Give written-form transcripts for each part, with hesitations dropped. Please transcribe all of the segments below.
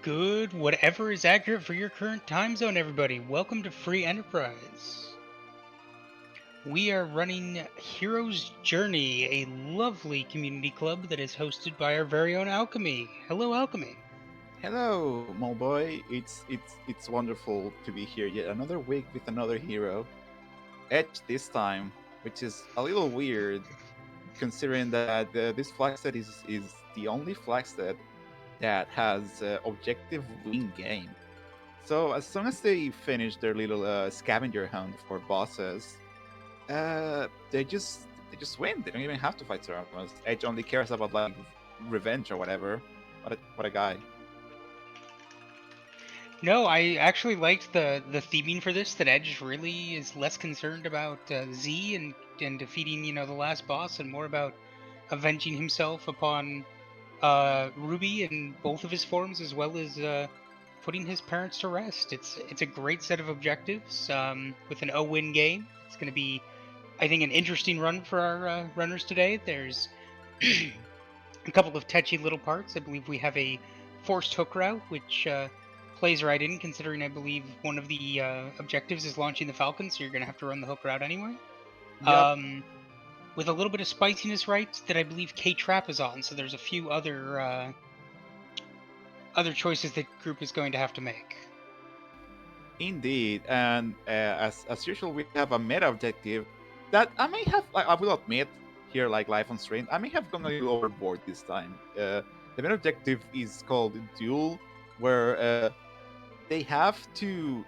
Good, whatever is accurate for your current time zone, everybody. Welcome to Free Enterprise. We are running Hero's Journey, a lovely community club that is hosted by our very own Alchemy. Hello, Alchemy. Hello, Molboy. It's wonderful to be here yet another week with another hero. Edge this time, which is a little weird considering that this flag set is the only flag set that has objective win game. So as soon as they finish their little scavenger hunt for bosses, they just win. They don't even have to fight Seraphos. Edge only cares about like revenge or whatever. What a guy. No, I actually liked the theming for this. That Edge really is less concerned about Z and defeating the last boss, and more about avenging himself upon Ruby in both of his forms, as well as putting his parents to rest. It's a great set of objectives with an O-win game. It's going to be, I think, an interesting run for our runners today. There's a couple of touchy little parts. I believe we have a forced hook route, which plays right in, considering I believe one of the objectives is launching the Falcon, so you're going to have to run the hook route anyway. Yep. With a little bit of spiciness, right, that I believe K-Trap is on, so there's a few other choices the group is going to have to make. Indeed, and as usual, we have a meta objective that I may have. Like, I will admit here, like live on stream, I may have gone a little overboard this time. The meta objective is called Duel, where they have to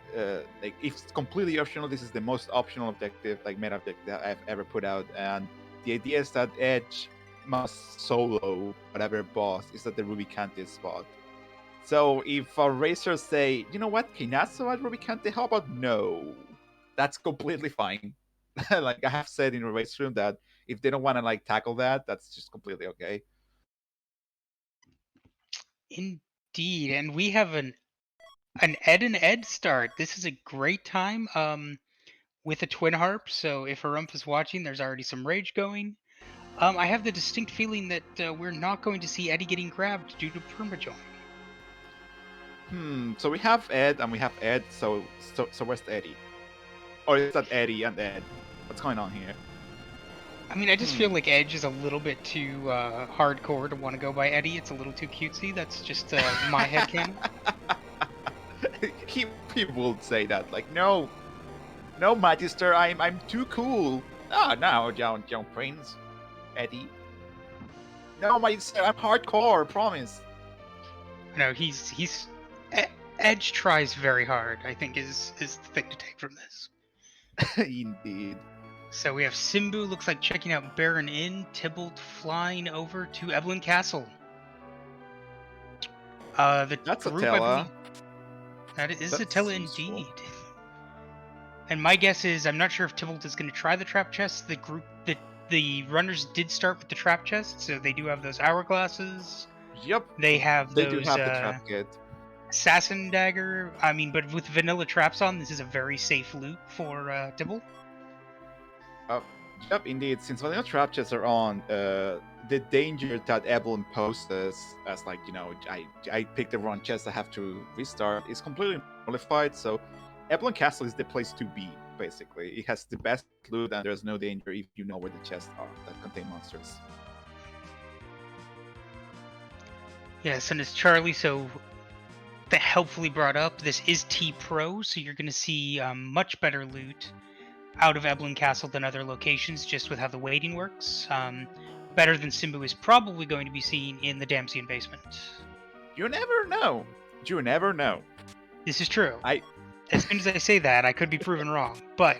like if it's completely optional. This is the most optional objective, like meta objective that I've ever put out, and the idea is that Edge must solo whatever boss is at the Ruby Cantis spot. So if a racer say, you know what, Kinazo at Ruby Cante, how about no? That's completely fine. Like I have said in the race room that if they don't want to like tackle that, that's just completely okay. Indeed, and we have an Ed and Ed start. This is a great time with a twin harp. So if Harumph is watching, there's already some rage going. I have the distinct feeling that we're not going to see Eddie getting grabbed due to permajoin. So we have Ed and we have Ed. So where's Eddie? Or is that Eddie and Ed? What's going on here? I mean, I just feel like Edge is a little bit too hardcore to want to go by Eddie. It's a little too cutesy. That's just my headcanon. he would say that like no Magister, I'm too cool. Ah, no, young Prince, Eddie. No, Magister, I'm hardcore. Promise. No, he's Edge tries very hard. I think is the thing to take from this. Indeed. So we have Simbu, looks like checking out Baron Inn, Tybalt flying over to Evelyn Castle. That's a Tella. That is a Tella indeed. And my guess is, I'm not sure if Tybalt is going to try the trap chest. The runners did start with the trap chest, so they do have those hourglasses. Yep. They have They those, do have the trap kit. Assassin dagger. I mean, but with vanilla traps on, this is a very safe loot for Tybalt. Yep, indeed. Since vanilla trap chests are on, the danger that Evelyn poses as like, I picked the wrong chest, I have to restart, is completely nullified. So Evelyn Castle is the place to be, basically. It has the best loot and there's no danger if you know where the chests are that contain monsters. Yes, and it's Charlie, so that helpfully brought up, this is T-Pro, so you're going to see much better loot out of Eblin Castle than other locations, just with how the weighting works. Better than Simbu is probably going to be seen in the Damsian basement. You never know. You never know. This is true. As soon as I say that, I could be proven wrong. But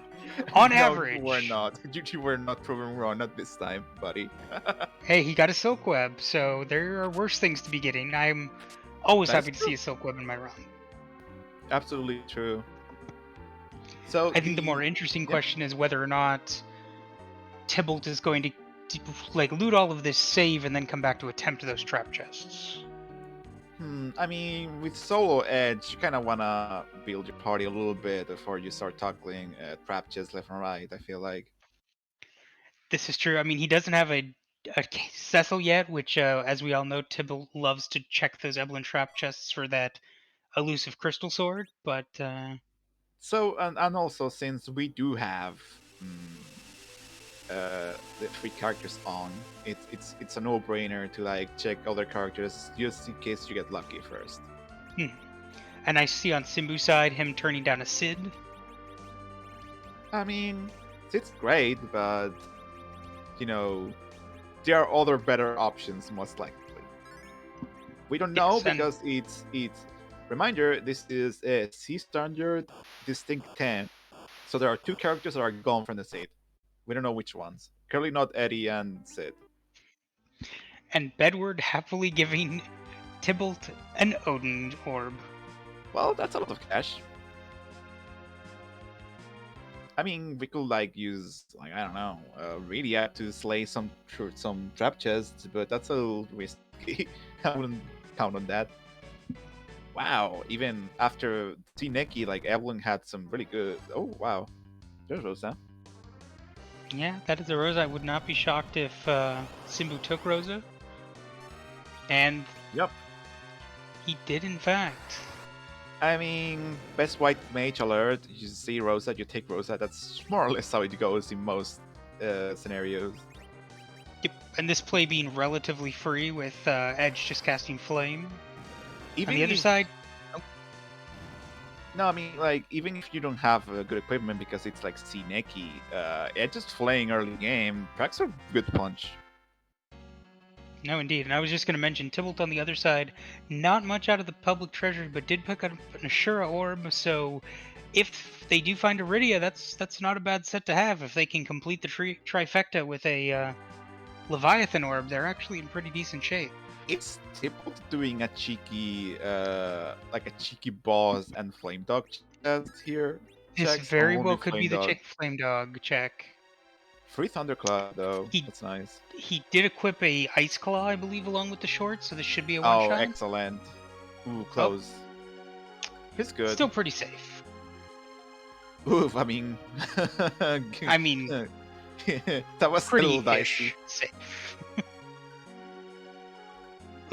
on average, you were not. You were not proven wrong. Not this time, buddy. Hey, he got a silk web, so there are worse things to be getting. I'm always happy to see a silk web in my run. Absolutely true. So I think the more interesting question is whether or not Tybalt is going to like loot all of this, save, and then come back to attempt those trap chests. I mean, with solo Edge, you kind of want to build your party a little bit before you start tackling trap chests left and right, I feel like. This is true. I mean, he doesn't have a Cecil yet, which, as we all know, Tibble loves to check those Evelyn trap chests for that elusive crystal sword. But So and also since we do have the three characters on, it's a no-brainer to like check other characters just in case you get lucky first. hmm. And I see on Simbu's side him turning down a Sid. I mean, it's great, but you know there are other better options most likely. We don't know Yes, and because it's reminder this is a C standard distinct 10, so there are two characters that are gone from the set. We don't know which ones. Clearly not Eddie and Sid. Bedward happily giving Tybalt an Odin orb. Well, that's a lot of cash. I mean, we could like use like I don't know, Radiac to slay some trap chests, but that's a little risky. I wouldn't count on that. Wow, even after T-Neki, like Evelyn had some really good. Oh wow, there's Rosa. Yeah, that is a Rosa. I would not be shocked if Simbu took Rosa. And Yep. he did, in fact. I mean, best white mage alert. You see Rosa, you take Rosa. That's more or less how it goes in most scenarios. Yep. And this play being relatively free with Edge just casting Flame. Even On the other if, side, no, I mean, like, even if you don't have good equipment because it's like Sineki, just playing early game, tracks are good punch. no, indeed. And I was just going to mention Tybalt on the other side, not much out of the public treasury, but did pick up an Ashura orb. So if they do find Iridia, that's not a bad set to have. If they can complete the trifecta with a Leviathan orb, they're actually in pretty decent shape. It's Tybalt doing a cheeky, like a cheeky boss and flame dog chest here. This Checks very only well could flame be the dog. Flame Dog check. Free Thunderclap though. He That's nice. he did equip a Ice Claw, I believe, along with the short, so this should be a one Oh, shot. excellent. Ooh, Oh, close. He's good. still pretty safe. Oof, I mean, I mean, that was a little dicey. pretty-ish safe.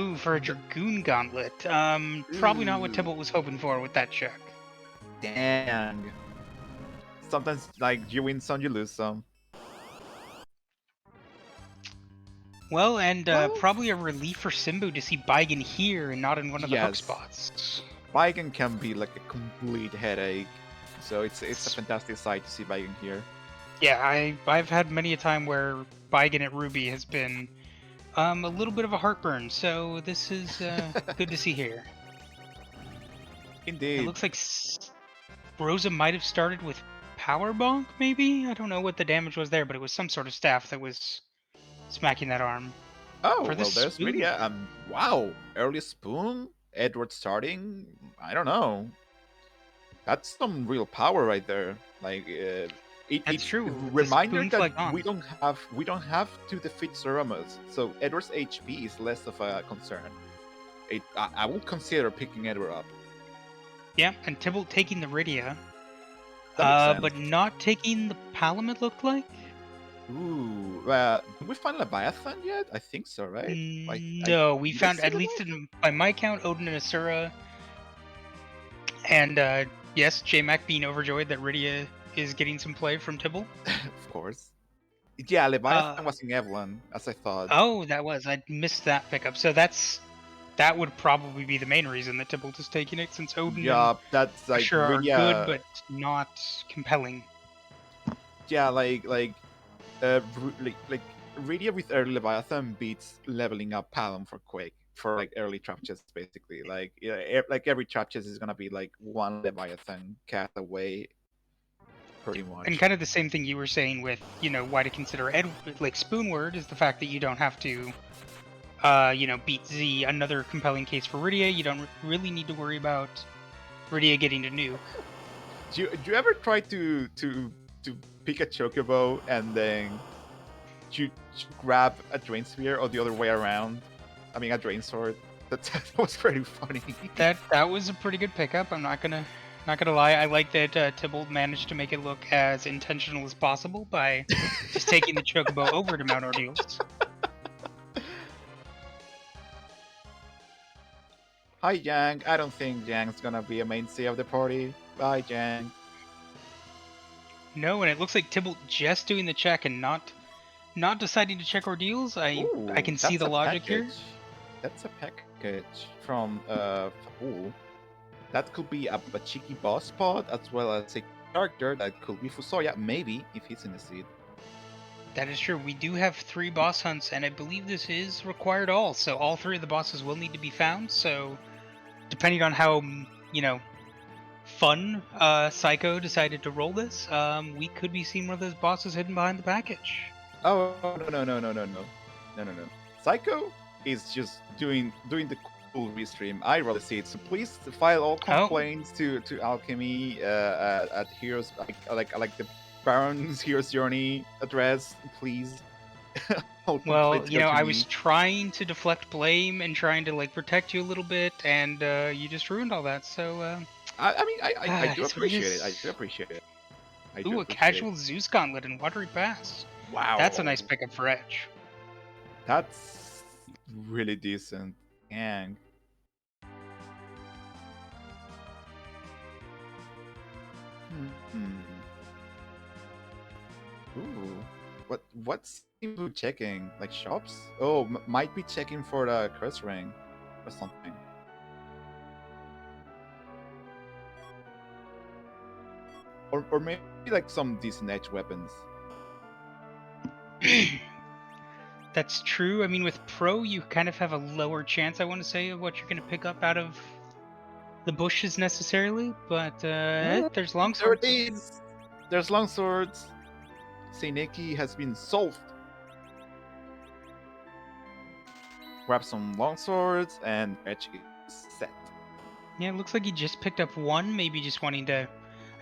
Ooh, for a Dragoon Gauntlet. Probably not what Ooh. Tybalt was hoping for with that check. Dang. Sometimes, like, you win some, you lose some. Well, and Well, probably a relief for Simbu to see Baigen here and not in one of the hook yes. spots. Baigen can be like a complete headache, so it's a fantastic sight to see Baigen here. Yeah, I've had many a time where Baigen at Ruby has been a little bit of a heartburn, so this is good to see here. Indeed. It looks like Rosa might have started with Power Bonk, maybe? I don't know what the damage was there, but it was some sort of staff that was smacking that arm. Oh, For well, this there's spoon, really wow, early spoon, Edward starting. I don't know. That's some real power right there. Like that's true. The reminder spoon that flag on. we don't have to defeat Seramas, so Edward's HP is less of a concern. I would consider picking Edward up. Yeah, and Tybalt taking the Rydia, That makes sense. but not taking the Palam, it looked like. Ooh, did we find Leviathan yet? I think so, right? No, we did I found, see at them least all? by my count, Odin and Asura. And yes, J-Mac being overjoyed that Rydia is getting some play from Tybalt. Of course. Yeah, Leviathan Uh, was in Evelyn, as I thought. oh, I missed that pickup. So that would probably be the main reason that Tybalt is taking it, since Odin and Yeah, that's like Ashura are really good, but not compelling. yeah, like Rydia with early Leviathan beats leveling up Palom for Quake for like early trap chests basically. Like yeah, like every trap chest is gonna be like one Leviathan cast away, pretty much. And kind of the same thing you were saying with, why to consider like Spoonword is the fact that you don't have to, beat Z. Another compelling case for Rydia. You don't really need to worry about Rydia getting to nuke. Do you ever try to pick a chocobo and then you grab a drain sphere or the other way around? I mean, a drain sword. That was pretty funny. That was a pretty good pickup. I'm not gonna lie. I like that Tybalt managed to make it look as intentional as possible by just taking the chocobo over to Mount Ordeals. Hi, Yang. I don't think Yang's gonna be a mainstay of the party. Bye, Yang. No, and it looks like Tybalt just doing the check and not deciding to check ordeals. I Ooh, can see that's the a logic here. package. That's a package from Ooh, that could be a cheeky boss spot as well as a character that could be Fusoya, maybe if he's in the seed. That is true. We do have 3 boss hunts, and I believe this is required all. So all 3 of the bosses will need to be found. So depending on how fun Psycho decided to roll this, we could be seeing one of those bosses hidden behind the package. Oh no. Psycho is just doing the cool restream. I rather see it. So please file all Oh, complaints to Alchemy at Heroes like the Baron's Hero's Journey address, please. All well, complaints go to I was me. trying to deflect blame and trying to like protect you a little bit, and you just ruined all that. So, I mean I it do is what it appreciate it. I is. do appreciate it. I do Ooh, a appreciate it. casual Zeus Gauntlet and Watery Pass. That's a Wow, nice pickup for Edge. that's really decent. And hmm. Ooh. What's Simbu checking? Like shops? Oh, might be checking for the curse ring or something. Or maybe like some decent edge weapons. That's true. I mean, with Pro, you kind of have a lower chance, I want to say, of what you're going to pick up out of the bushes necessarily. But Ooh, there's there it longswords. is. There's long swords. Seineki has been solved. Grab some long swords and edge is set. Yeah, it looks like he just picked up one, maybe just wanting to.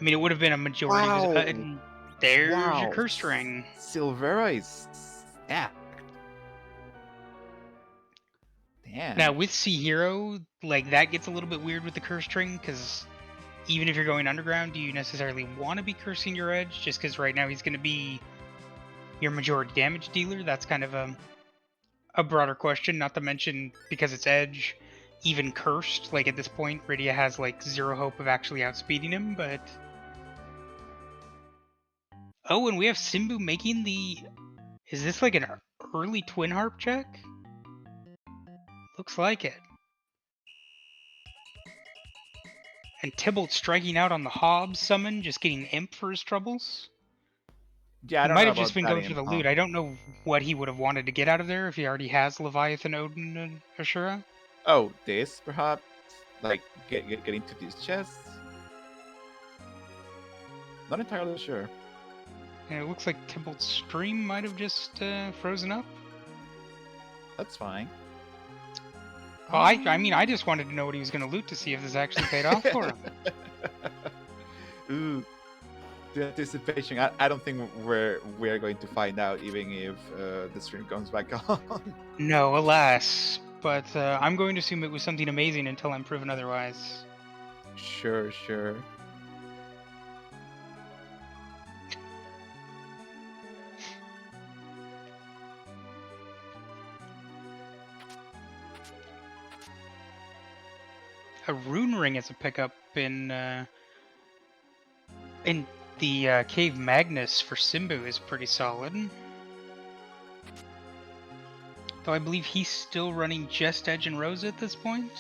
I mean, it would have been a majority of his. Wow. And there's your Wow. curse ring. Silvera is stacked. Now, Damn. with Sea Hero, like, that gets a little bit weird with the curse string, because even if you're going underground, do you necessarily want to be cursing your edge? Just because right now he's going to be your majority damage dealer? That's kind of a broader question, not to mention because it's edge, even cursed. Like, at this point, Rydia has, like, zero hope of actually outspeeding him, but. Oh, and we have Simbu making the. Is this like an early Twin Harp check? Looks like it. And Tybalt striking out on the Hobbs summon, just getting imp for his troubles. Yeah, I He don't might know have just about been that going for imp, the huh? loot. I don't know what he would have wanted to get out of there if he already has Leviathan, Odin, and Ashura. Oh, this perhaps? Like get into these chests? Not entirely sure. And it looks like Tybalt's stream might have just frozen up. That's fine. Well, I mean, I just wanted to know what he was going to loot to see if this actually paid off for him. Ooh, the anticipation. I don't think we're going to find out even if the stream comes back on. No, alas. But I'm going to assume it was something amazing until I'm proven otherwise. Sure. A rune ring as a pickup in the Cave Magnus for Simbu is pretty solid. Though I believe he's still running just Edge and Rosa at this point.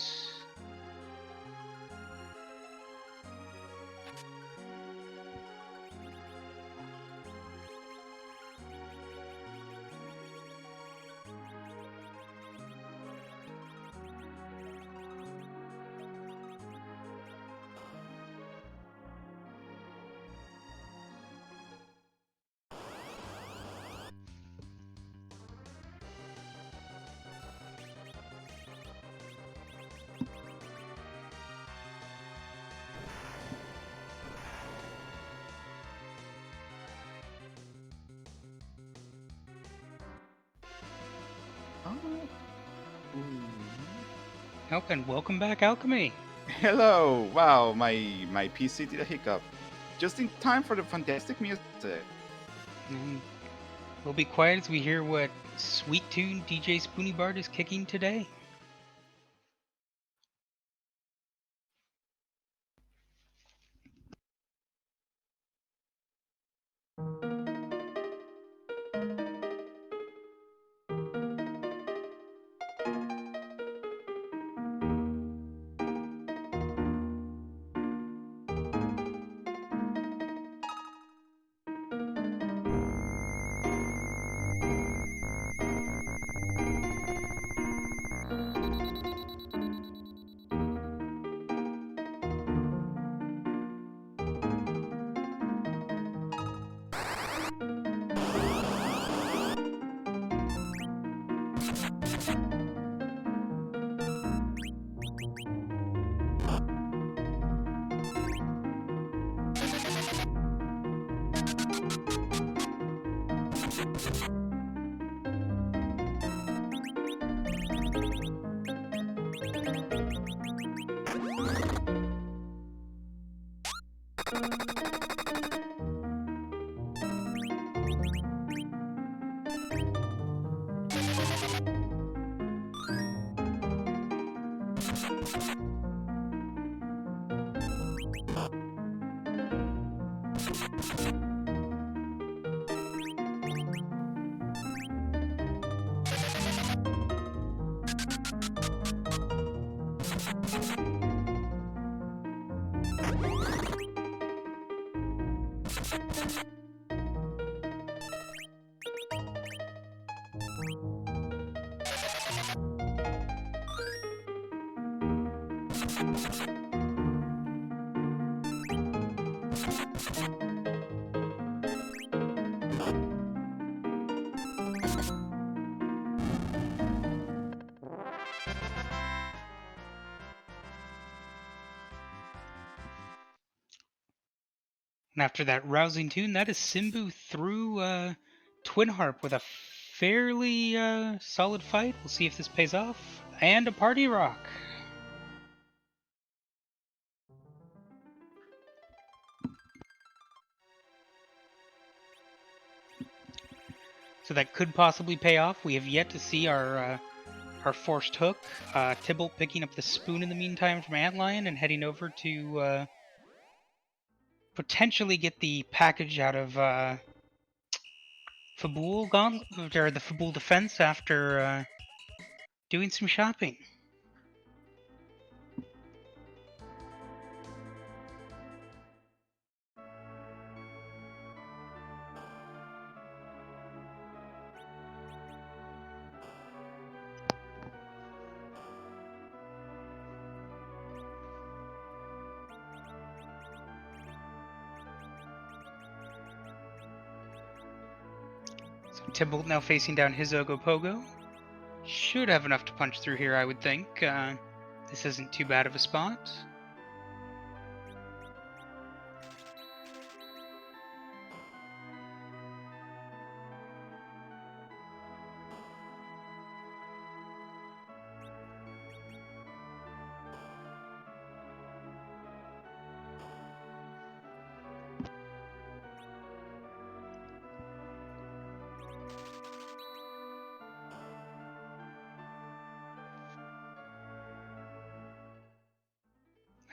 Oh. Ooh. Oh, and welcome back, Alchemy. Hello. Wow, my PC did a hiccup. Just in time for the fantastic music. And we'll be quiet as we hear what sweet tune DJ Spoony Bart is kicking today. And after that rousing tune, that is Simbu through Twin Harp with a fairly solid fight. We'll see if this pays off. And a party rock. So that could possibly pay off. We have yet to see our forced hook. Tybalt picking up the spoon in the meantime from Antlion and heading over to potentially get the package out of Fabul Gauntlet, or the Fabul Defense after doing some shopping. So Tybalt now facing down his Ogopogo. Should have enough to punch through here, I would think. This isn't too bad of a spot.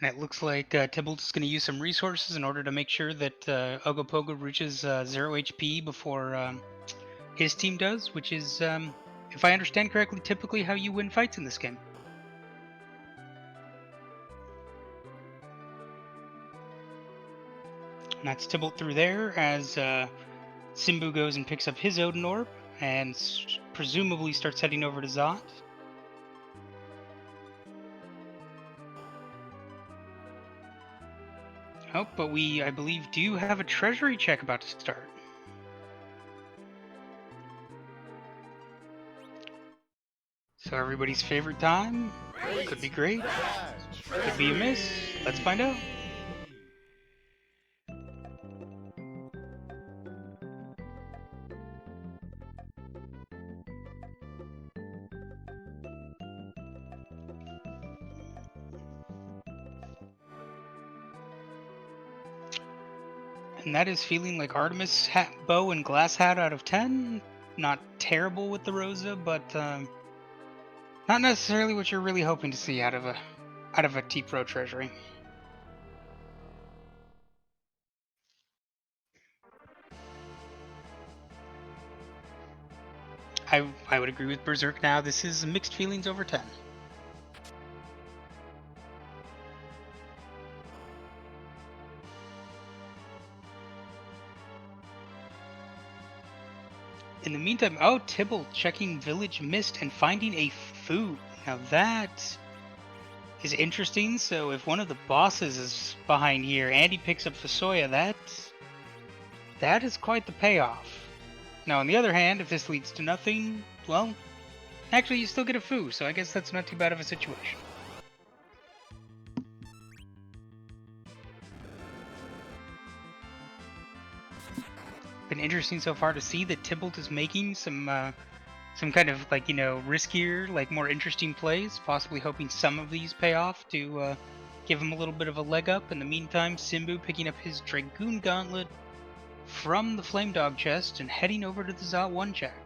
And it looks like Tybalt is going to use some resources in order to make sure that Ogopogo reaches 0 HP before his team does, which is, if I understand correctly, typically how you win fights in this game. And that's Tybalt through there as Simbu goes and picks up his Odin Orb and presumably starts heading over to Zot. Oh, but we, I believe, do have a treasury check about to start. So everybody's favorite time. Could be great. Could be a miss. Let's find out. And that is feeling like Artemis hat, bow and glass hat out of 10. Not terrible with the Rosa, but not necessarily what you're really hoping to see out of a T-Pro treasury. I would agree with Berserk now. This is mixed feelings over 10. In the meantime, oh, Tybalt checking Village Mist and finding a food. Now that is interesting. So if one of the bosses is behind here and he picks up Fasoya, that is quite the payoff. Now on the other hand, if this leads to nothing, well, actually you still get a foo, so I guess that's not too bad of a situation. But been interesting so far to see that Tybalt is making some kind of like, riskier, like more interesting plays, possibly hoping some of these pay off to give him a little bit of a leg up. In the meantime, Simbu picking up his Dragoon Gauntlet from the Flame Dog chest and heading over to the Zot 1 check.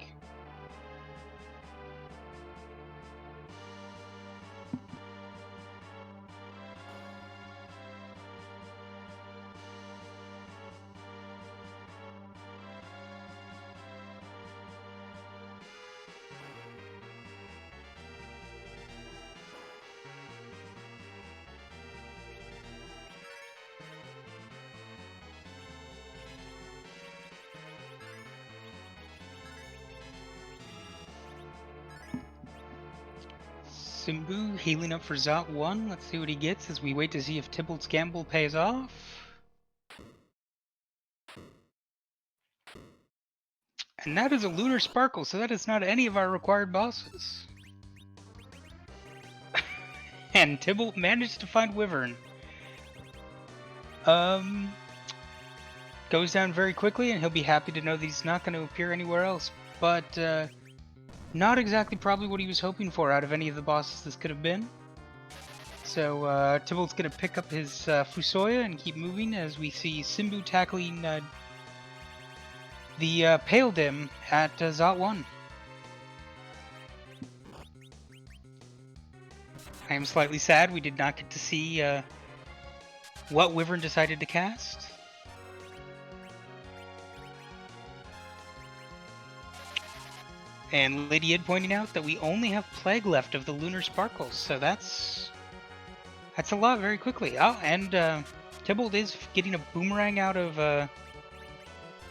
Simbu healing up for Zot 1. Let's see what he gets as we wait to see if Tybalt's gamble pays off. And that is a Lunar Sparkle, so that is not any of our required bosses. And Tybalt managed to find Wyvern. Goes down very quickly, and he'll be happy to know that he's not going to appear anywhere else. But, not exactly probably what he was hoping for out of any of the bosses this could have been. So, Tybalt's going to pick up his Fusoya and keep moving as we see Simbu tackling the Pale Dim at Zot 1. I am slightly sad we did not get to see what Wyvern decided to cast. And Lady Id pointing out that we only have Plague left of the Lunar Sparkles, so that's a lot very quickly. Oh, and Tybalt is getting a boomerang out of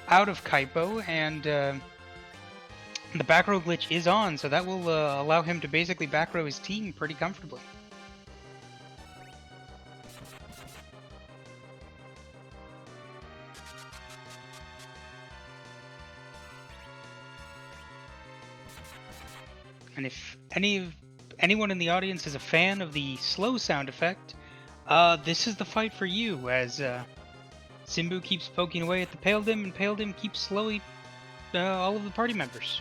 Kaipo, and the back row glitch is on, so that will allow him to basically back row his team pretty comfortably. And if anyone in the audience is a fan of the slow sound effect, this is the fight for you, as Simbu keeps poking away at the Pale Dim, and Pale Dim keeps slowing all of the party members.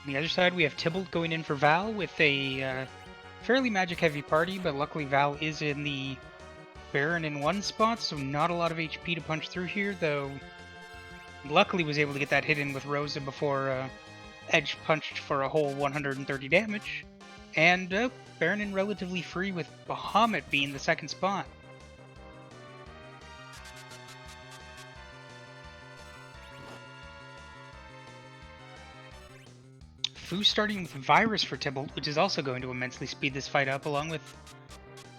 On the other side, we have Tybalt going in for Val with a fairly magic-heavy party, but luckily Val is in the Baron in one spot, so not a lot of HP to punch through here, though luckily was able to get that hit in with Rosa before Edge punched for a whole 130 damage. And Baron in relatively free with Bahamut being the second spot. Fu starting with Virus for Tybalt, which is also going to immensely speed this fight up, along with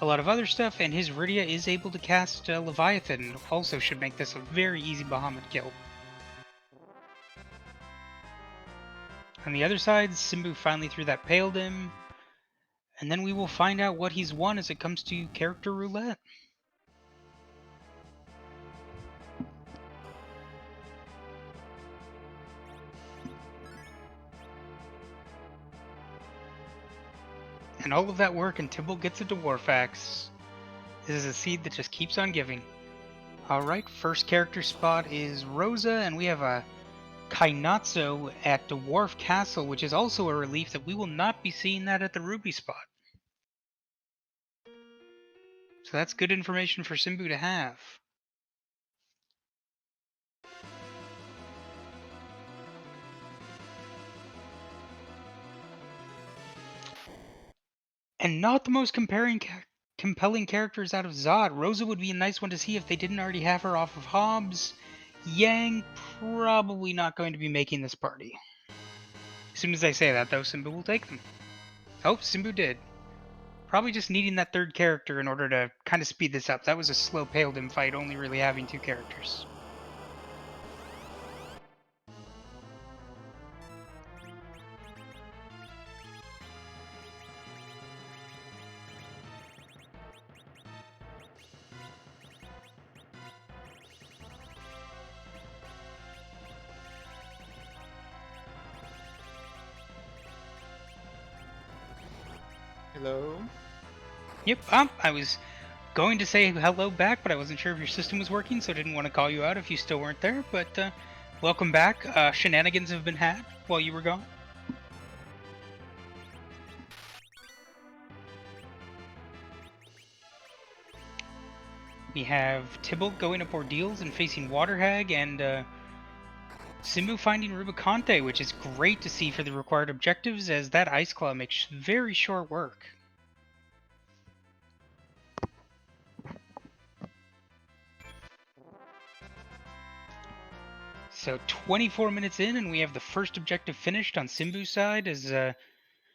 a lot of other stuff, and his Rydia is able to cast Leviathan, also should make this a very easy Bahamut kill. On the other side, Simbu finally threw that Pale Dim, and then we will find out what he's won as it comes to character roulette. And all of that work, and Tybalt gets a Dwarf Axe. This is a seed that just keeps on giving. Alright, first character spot is Rosa, and we have a Kainatsu at Dwarf Castle, which is also a relief that we will not be seeing that at the Ruby spot. So that's good information for Simbu to have. And not the most compelling characters out of Zod. Rosa would be a nice one to see if they didn't already have her off of Hobbs. Yang, probably not going to be making this party. As soon as I say that, though, Simbu will take them. Oh, Simbu did. Probably just needing that third character in order to kind of speed this up. That was a slow Pale Dim fight, only really having two characters. Hello. Yep, I was going to say hello back, but I wasn't sure if your system was working, so I didn't want to call you out if you still weren't there. But welcome back. Shenanigans have been had while you were gone. We have Tybalt going up ordeals and facing Waterhag, and Simbu finding Rubicante, which is great to see for the required objectives, as that Ice Claw makes very short work. So 24 minutes in, and we have the first objective finished on Simbu's side, as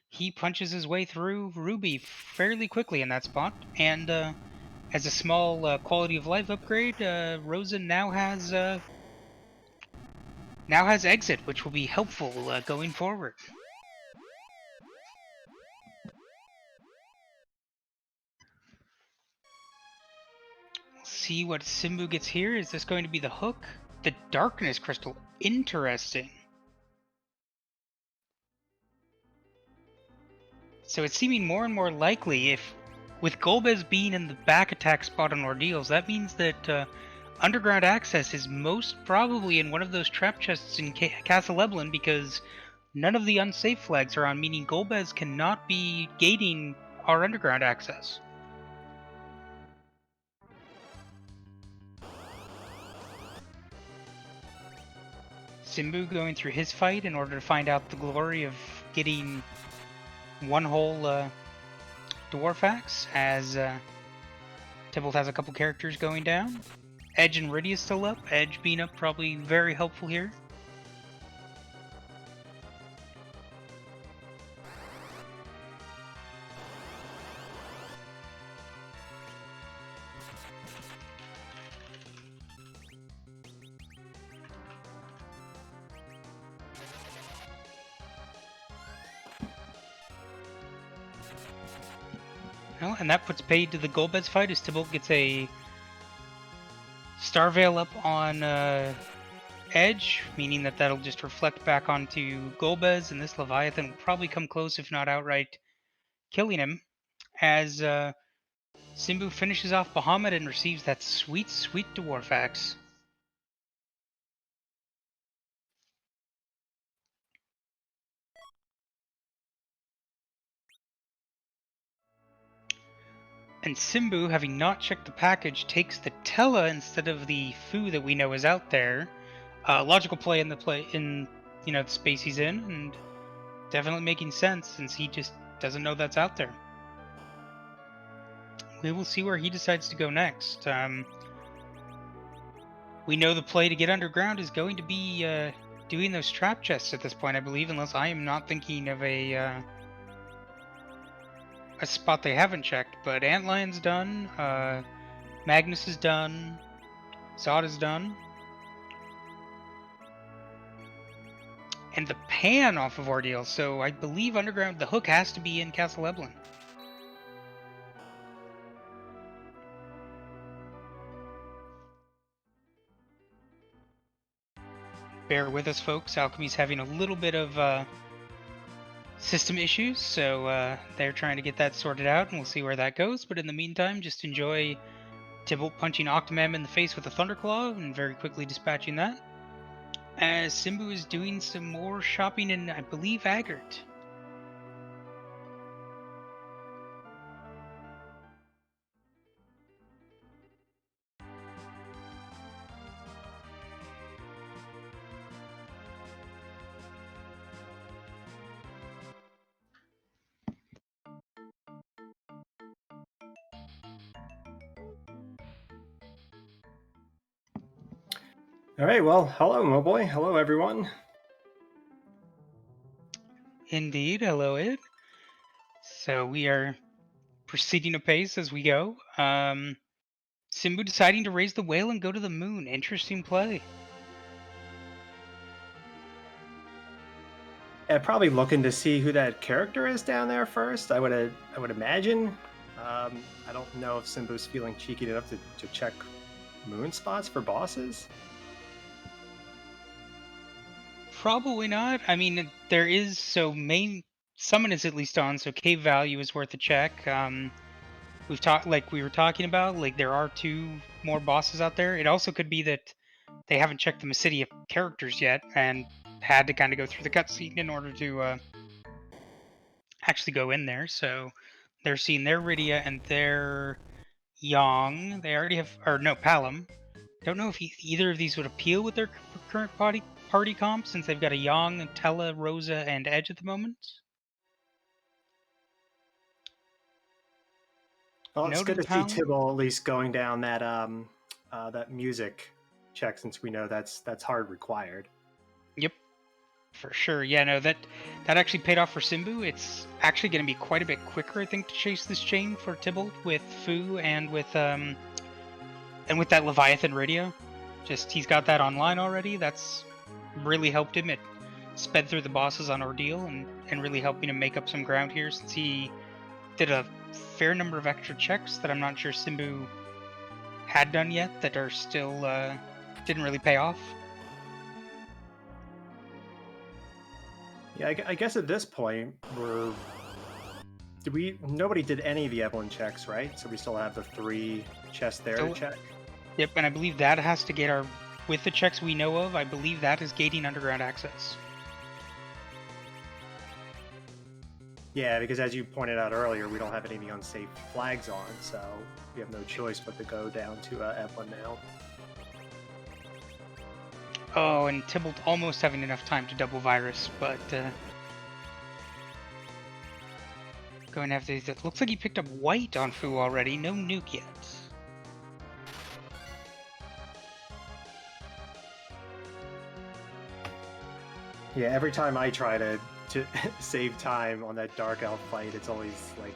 he punches his way through Ruby fairly quickly in that spot. And as a small quality of life upgrade, Rosa now has exit, which will be helpful going forward. See what Simbu gets here. Is this going to be the hook? The darkness crystal. Interesting. So it's seeming more and more likely, if with Golbez being in the back attack spot on Ordeals, that means that underground access is most probably in one of those trap chests in Castle Eblin, because none of the unsafe flags are on, meaning Golbez cannot be gating our underground access. Simbu going through his fight in order to find out the glory of getting one whole Dwarf Axe, as Tybalt has a couple characters going down. Edge and Riddy is still up. Edge being up probably very helpful here. Well, and that puts paid to the Golbez fight, as Tybalt gets a Star Veil up on Edge, meaning that that'll just reflect back onto Golbez, and this Leviathan will probably come close, if not outright killing him, as Simbu finishes off Bahamut and receives that sweet, sweet Dwarf Axe. And Simbu, having not checked the package, takes the Tella instead of the Fu that we know is out there. Logical play in the space he's in, and definitely making sense since he just doesn't know that's out there. We will see where he decides to go next. We know the play to get underground is going to be doing those trap chests at this point, I believe, unless I am not thinking of a spot they haven't checked. But Antlion's done, Magnus is done, Zod is done. And the pan off of Ordeal, so I believe underground, the hook has to be in Castle Eblin. Bear with us, folks. Alchemy's having a little bit of system issues, so they're trying to get that sorted out, and we'll see where that goes. But in the meantime, just enjoy Tybalt punching Octomam in the face with a Thunderclaw and very quickly dispatching that, as Simbu is doing some more shopping in, I believe, Agert. All right, well, hello, Moboy. Hello, everyone. Indeed, hello, Ed. So we are proceeding apace as we go. Simbu deciding to raise the whale and go to the moon. Interesting play. Yeah, probably looking to see who that character is down there first. I would imagine. I don't know if Simbu's feeling cheeky enough to check moon spots for bosses. Probably not. I mean, there is so main summon is at least on, so cave value is worth a check. We've talked, like we were talking about, like there are 2 more bosses out there. It also could be that they haven't checked the Mysidia characters yet and had to kind of go through the cutscene in order to actually go in there. So they're seeing their Rydia and their Yang. They already have, or no, Palom. Don't know if either of these would appeal with their current party comp, since they've got a Yang, Tella, Rosa, and Edge at the moment. Well, it's No to good the to see Palom. Tibble at least going down that music check, since we know that's hard required. Yep, for sure. Yeah, no, that actually paid off for Simbu. It's actually going to be quite a bit quicker, I think, to chase this chain for Tybalt with Fu and with that Leviathan radio. Just he's got that online already. That's really helped him. It sped through the bosses on Ordeal and really helping him make up some ground here, since he did a fair number of extra checks that I'm not sure Simbu had done yet that are still didn't really pay off. Yeah, I guess at this point nobody did any of the Evelyn checks, right? So we still have the 3 chests there to check. Yep, and I believe that has to get our, with the checks we know of, I believe that is gating underground access. Yeah, because as you pointed out earlier, we don't have any of the unsafe flags on, so we have no choice but to go down to Evelyn now. Oh, and Tybalt almost having enough time to double virus, but going after these. It looks like he picked up white on Fu already. No nuke yet. Yeah, every time I try to save time on that Dark Elf fight, it's always like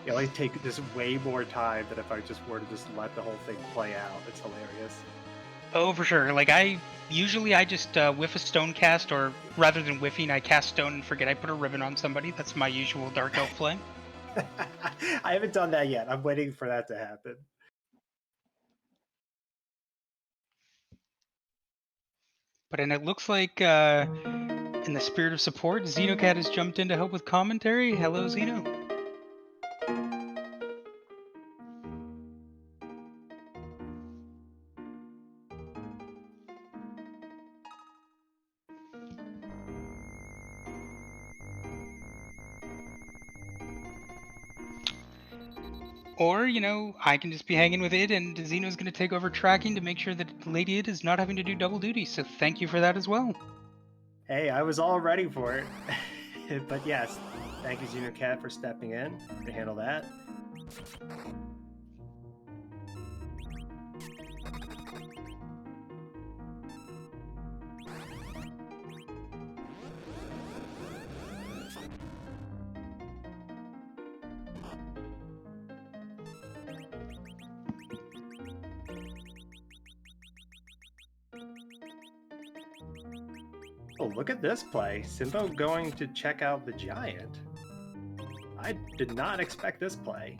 it always takes just way more time than if I just were to just let the whole thing play out. It's hilarious. Oh, for sure. Like I just whiff a stone cast, or rather than whiffing, I cast stone and forget I put a ribbon on somebody. That's my usual Dark Elf play. I haven't done that yet. I'm waiting for that to happen. But and it looks like, in the spirit of support, Xenocat has jumped in to help with commentary. Hello, Xeno. Or, I can just be hanging with it, and Xeno's going to take over tracking to make sure that Lady Id is not having to do double duty. So thank you for that as well. Hey, I was all ready for it. But yes, thank you, Xenocat, for stepping in to handle that. Oh, look at this play. Simbo going to check out the giant. I did not expect this play.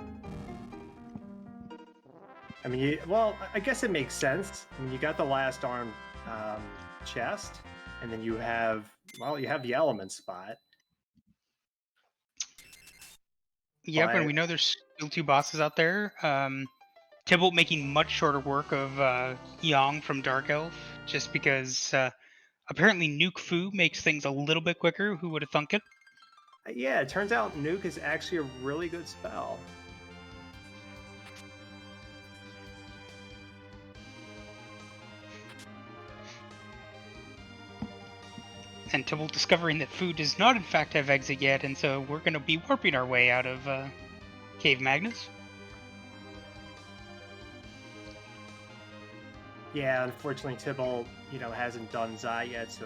I mean, well, I guess it makes sense. I mean, you got the last arm chest, and then you have the element spot. Yep, and we know there's still 2 bosses out there. Tybalt making much shorter work of Yang from Dark Elf, just because apparently Nuke Fu makes things a little bit quicker. Who would have thunk it? Yeah, it turns out Nuke is actually a really good spell. And Tybalt discovering that Fu does not in fact have exit yet, and so we're going to be warping our way out of Cave Magnus. Yeah, unfortunately, Tybalt, hasn't done Zai yet, so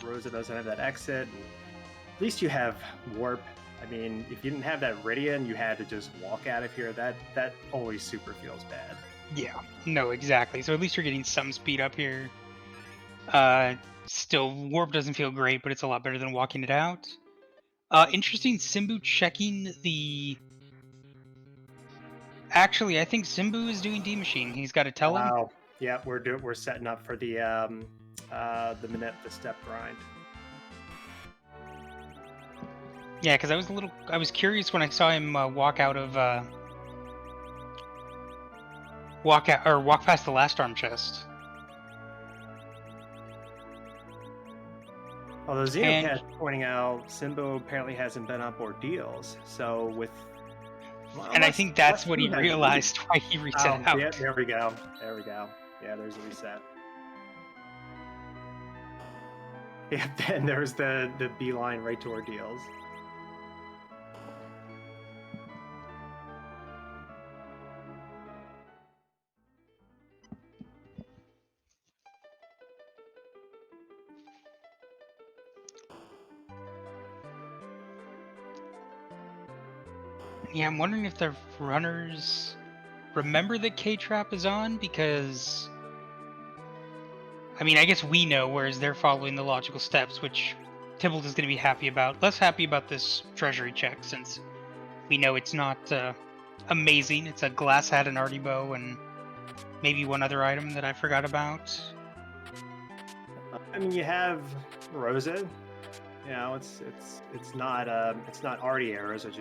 Rosa doesn't have that exit. At least you have Warp. I mean, if you didn't have that Rydia and you had to just walk out of here, that always super feels bad. Yeah, no, exactly. So at least you're getting some speed up here. Still, Warp doesn't feel great, but it's a lot better than walking it out. Interesting, Simbu checking the... Actually, I think Simbu is doing D-Machine. He's got to tell him. Oh, yeah, we're setting up for the step grind. Yeah, because I was curious when I saw him walk past the last arm chest. Although And Xenocat pointing out Simbo apparently hasn't been up ordeals, so with I think that's what he Fu has realized why he reset out. Yeah, there we go. There we go. Yeah, there's a reset. Yeah, then there's the beeline right to ordeals. Yeah, I'm wondering if the runners remember that K-Trap is on, because I mean, I guess we know, whereas they're following the logical steps, which Tybalt is going to be happy about. Less happy about this treasury check, since we know it's not amazing. It's a glass hat and arty bow, and maybe one other item that I forgot about. I mean, you have Rosa. You know, it's not arty arrows, which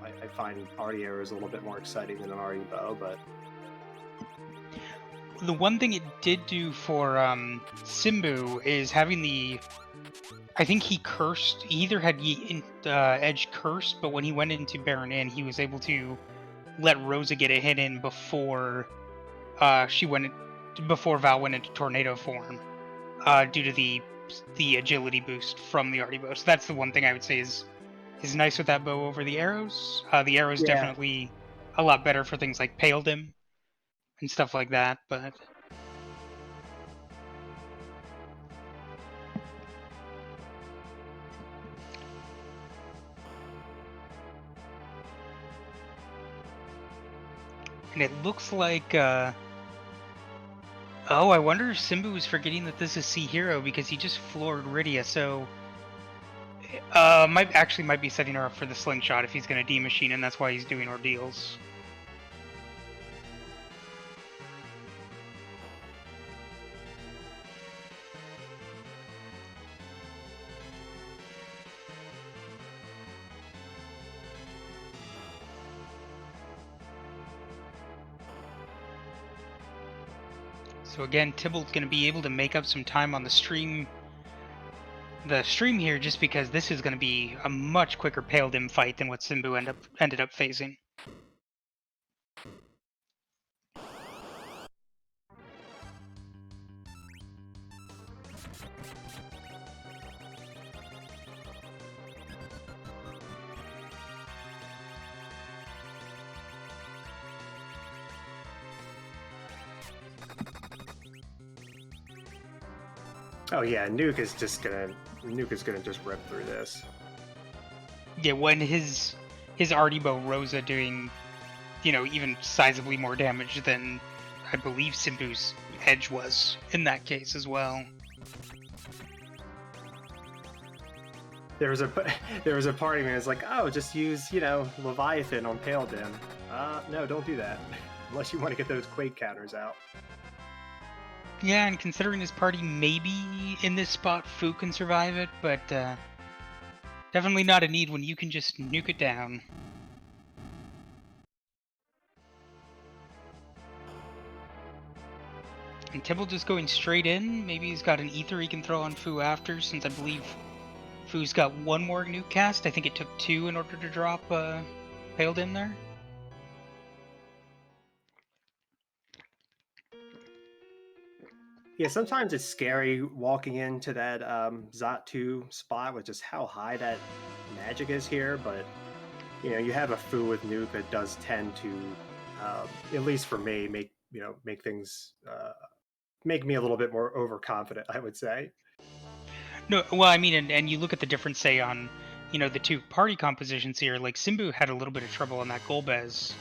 I find arty arrows a little bit more exciting than an arty bow, but The one thing it did do for Simbu is having I think he cursed. He either had Edge cursed, but when he went into Baron Inn, he was able to let Rosa get a hit in before before Val went into tornado form, due to the agility boost from the arty bow. So that's the one thing I would say is nice with that bow over the arrows. The arrows Yeah. definitely a lot better for things like Pale Dim and stuff like that, but and it looks like oh, I wonder if Simbu is forgetting that this is Sea Hero because he just floored Rydia, so might be setting her up for the slingshot if he's going to D-machine, and that's why he's doing ordeals. So again, Tybalt's going to be able to make up some time on the stream here, just because this is going to be a much quicker Pale Dim fight than what Simbu ended up facing. oh yeah, Nuke is gonna just rip through this. Yeah, when his arty bow Rosa doing, even sizably more damage than I believe Simbu's Edge was in that case as well. There was a part of me that's like, oh, just use Leviathan on Pale Dim. No, don't do that unless you want to get those Quake counters out. Yeah, and considering his party maybe in this spot, Fu can survive it, but definitely not a need when you can just nuke it down. And Tybalt just going straight in. Maybe he's got an ether he can throw on Fu after, since I believe Fu's got one more nuke cast. I think it took 2 in order to drop Pale Dim there. Yeah, sometimes it's scary walking into that Zot2 spot with just how high that magic is here, but you have a Fu with nuke that does tend to, at least for me, make things make me a little bit more overconfident, I would say. No, well, I mean, and you look at the difference, say, on, the two party compositions here. Like, Simbu had a little bit of trouble on that Golbez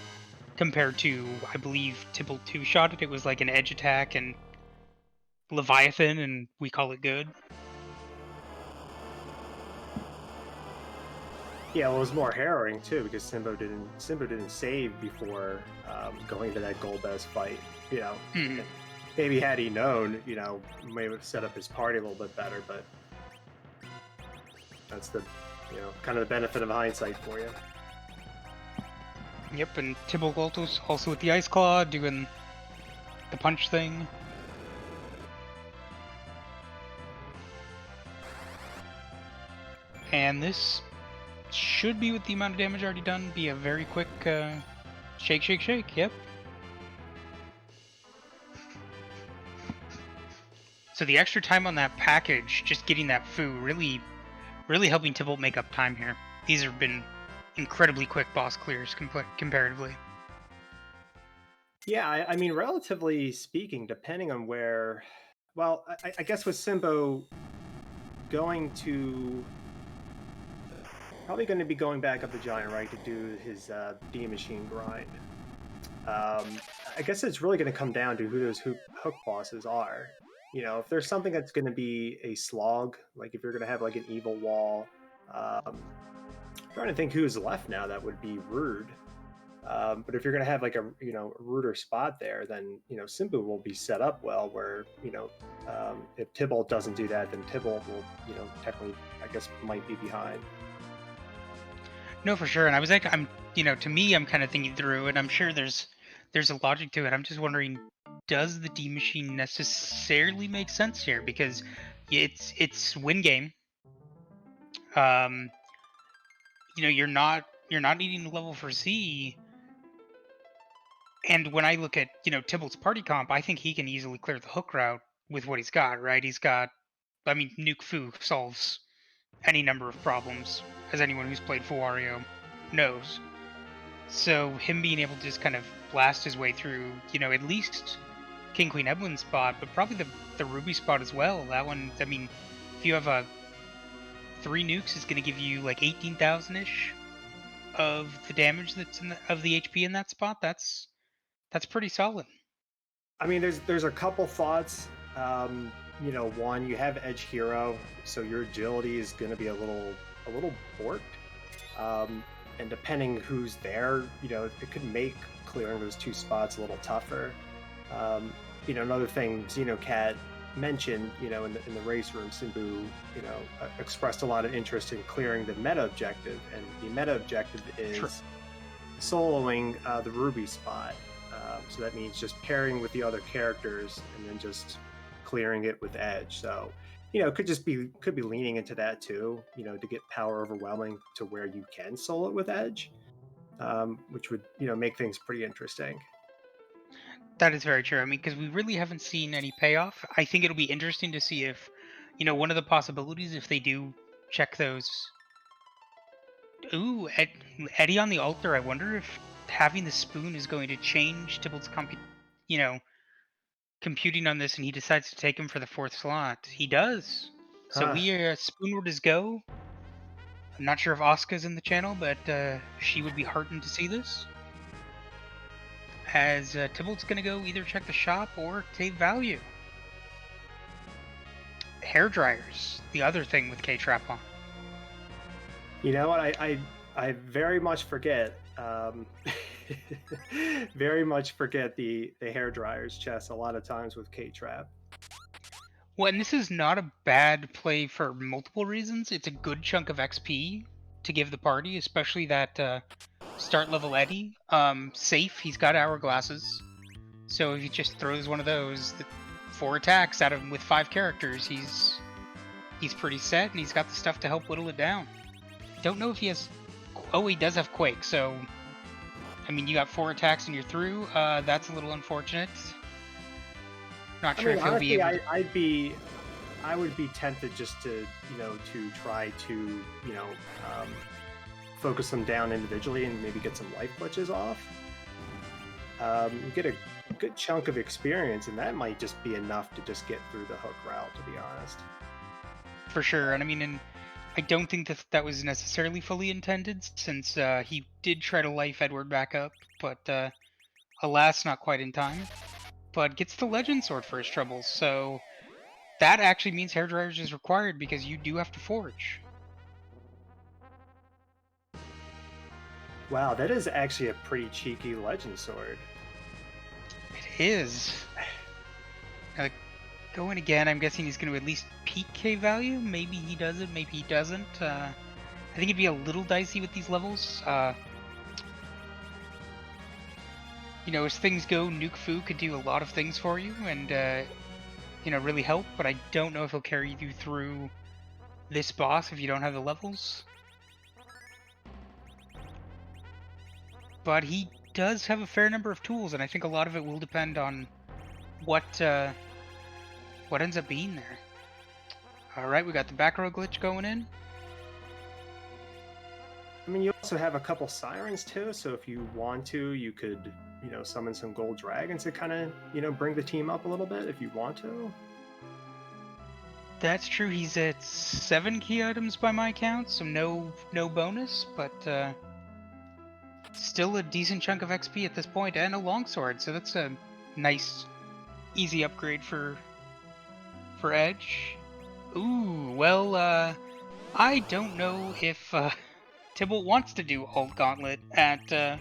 compared to, I believe, Tybalt 2-shot it. It was like an edge attack and Leviathan, and we call it good. Yeah, well, it was more harrowing too because Simbo didn't save before going to that Golbez fight. Mm-hmm. Maybe had he known, may have set up his party a little bit better. But that's the kind of the benefit of hindsight for you. Yep, and Tibble also with the Ice Claw doing the punch thing. And this should be, with the amount of damage already done, be a very quick shake, shake, shake. Yep. So the extra time on that package, just getting that foo, really helping Tibble make up time here. These have been incredibly quick boss clears comparatively. Yeah, I mean, relatively speaking, depending on where. Well, I guess with Simbo probably going to be going back up the giant, right, to do his D machine grind. I guess it's really going to come down to who those hook bosses are. If there's something that's going to be a slog, like if you're going to have like an evil wall, I'm trying to think who's left now that would be rude. But if you're going to have like a ruder spot there, then Simbu will be set up well. Where if Tybalt doesn't do that, then Tybalt will technically, I guess, might be behind. No, for sure. And I was like, to me, I'm kind of thinking through, and I'm sure there's a logic to it. I'm just wondering, does the D machine necessarily make sense here? Because it's win game. You're not needing to level for Z. And when I look at Tybalt's party comp, I think he can easily clear the hook route with what he's got. Right? He's got, Nuke Fu solves any number of problems, as anyone who's played Full Wario knows. So him being able to just kind of blast his way through, at least King Queen Eblin's spot, but probably the Ruby spot as well. That one, if you have 3 nukes, is going to give you like 18,000-ish of the damage of the HP in that spot. That's pretty solid. I mean, there's a couple thoughts. One, you have Edge Hero, so your agility is going to be a little borked. And depending who's there, it could make clearing those 2 spots a little tougher. Another thing Xenocat mentioned, in the race room, Simbu, expressed a lot of interest in clearing the meta objective, and the meta objective is soloing the Ruby spot. So that means just pairing with the other characters and then just clearing it with Edge. So could be leaning into that too, to get power overwhelming to where you can solo it with Edge, which would, make things pretty interesting. That is very true. I mean, because we really haven't seen any payoff. I think it'll be interesting to see if, one of the possibilities, if they do check those. Ooh, Eddie on the altar. I wonder if having the spoon is going to change Tybalt's computing on this, and he decides to take him for the 4th slot. He does. So we Spoonward is go. I'm not sure if Asuka's in the channel, but she would be heartened to see this. As Tybalt's going to go either check the shop or save value. Hair dryers, the other thing with K-Trap on. You know what? I very much forget. Very much forget the hair dryers chest a lot of times with K-Trap. Well, and this is not a bad play for multiple reasons. It's a good chunk of XP to give the party, especially that start level Eddie. Safe, he's got hourglasses. So if he just throws one of those, 4 attacks at him with 5 characters, he's pretty set, and he's got the stuff to help whittle it down. Don't know if he has... Oh, he does have Quake, so... I mean, you got 4 attacks and you're through. That's a little unfortunate. Not sure if he'll honestly, be able to... I would be tempted just to, to try to, focus them down individually and maybe get some life glitches off. You get a good chunk of experience, and that might just be enough to just get through the hook route, to be honest. For sure, and I mean, I don't think that was necessarily fully intended, since he did try to life Edward back up, but alas, not quite in time. But gets the Legend Sword for his troubles, so that actually means hair dryers is required, because you do have to forge. Wow, that is actually a pretty cheeky Legend Sword. It is. Going again, I'm guessing he's going to at least peak K value. Maybe he does it, maybe he doesn't. I think it'd be a little dicey with these levels. You know, as things go, Nuke Fu could do a lot of things for you and, you know, really help, but I don't know if he'll carry you through this boss if you don't have the levels. But he does have a fair number of tools, and I think a lot of it will depend on what ends up being there. Alright, we got the back row glitch going in. I mean, you also have a couple sirens too, so if you want to, you could, you know, summon some gold dragons to kind of, you know, bring the team up a little bit if you want to. That's true, he's at 7 key items by my count, so no bonus, but still a decent chunk of XP at this point, and a longsword, so that's a nice, easy upgrade for Edge. Ooh, well, I don't know if Tybalt wants to do Alt Gauntlet at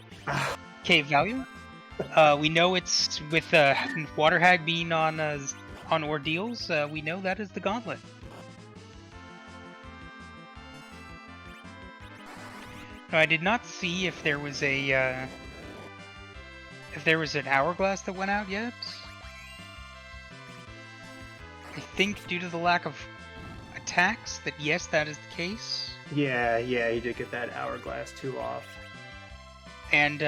Cave Value. We know it's with Water Hag being on Ordeals. We know that is the Gauntlet. No, I did not see if there was a an hourglass that went out yet. I think due to the lack of attacks, that yes, that is the case. Yeah, he did get that hourglass 2 off. And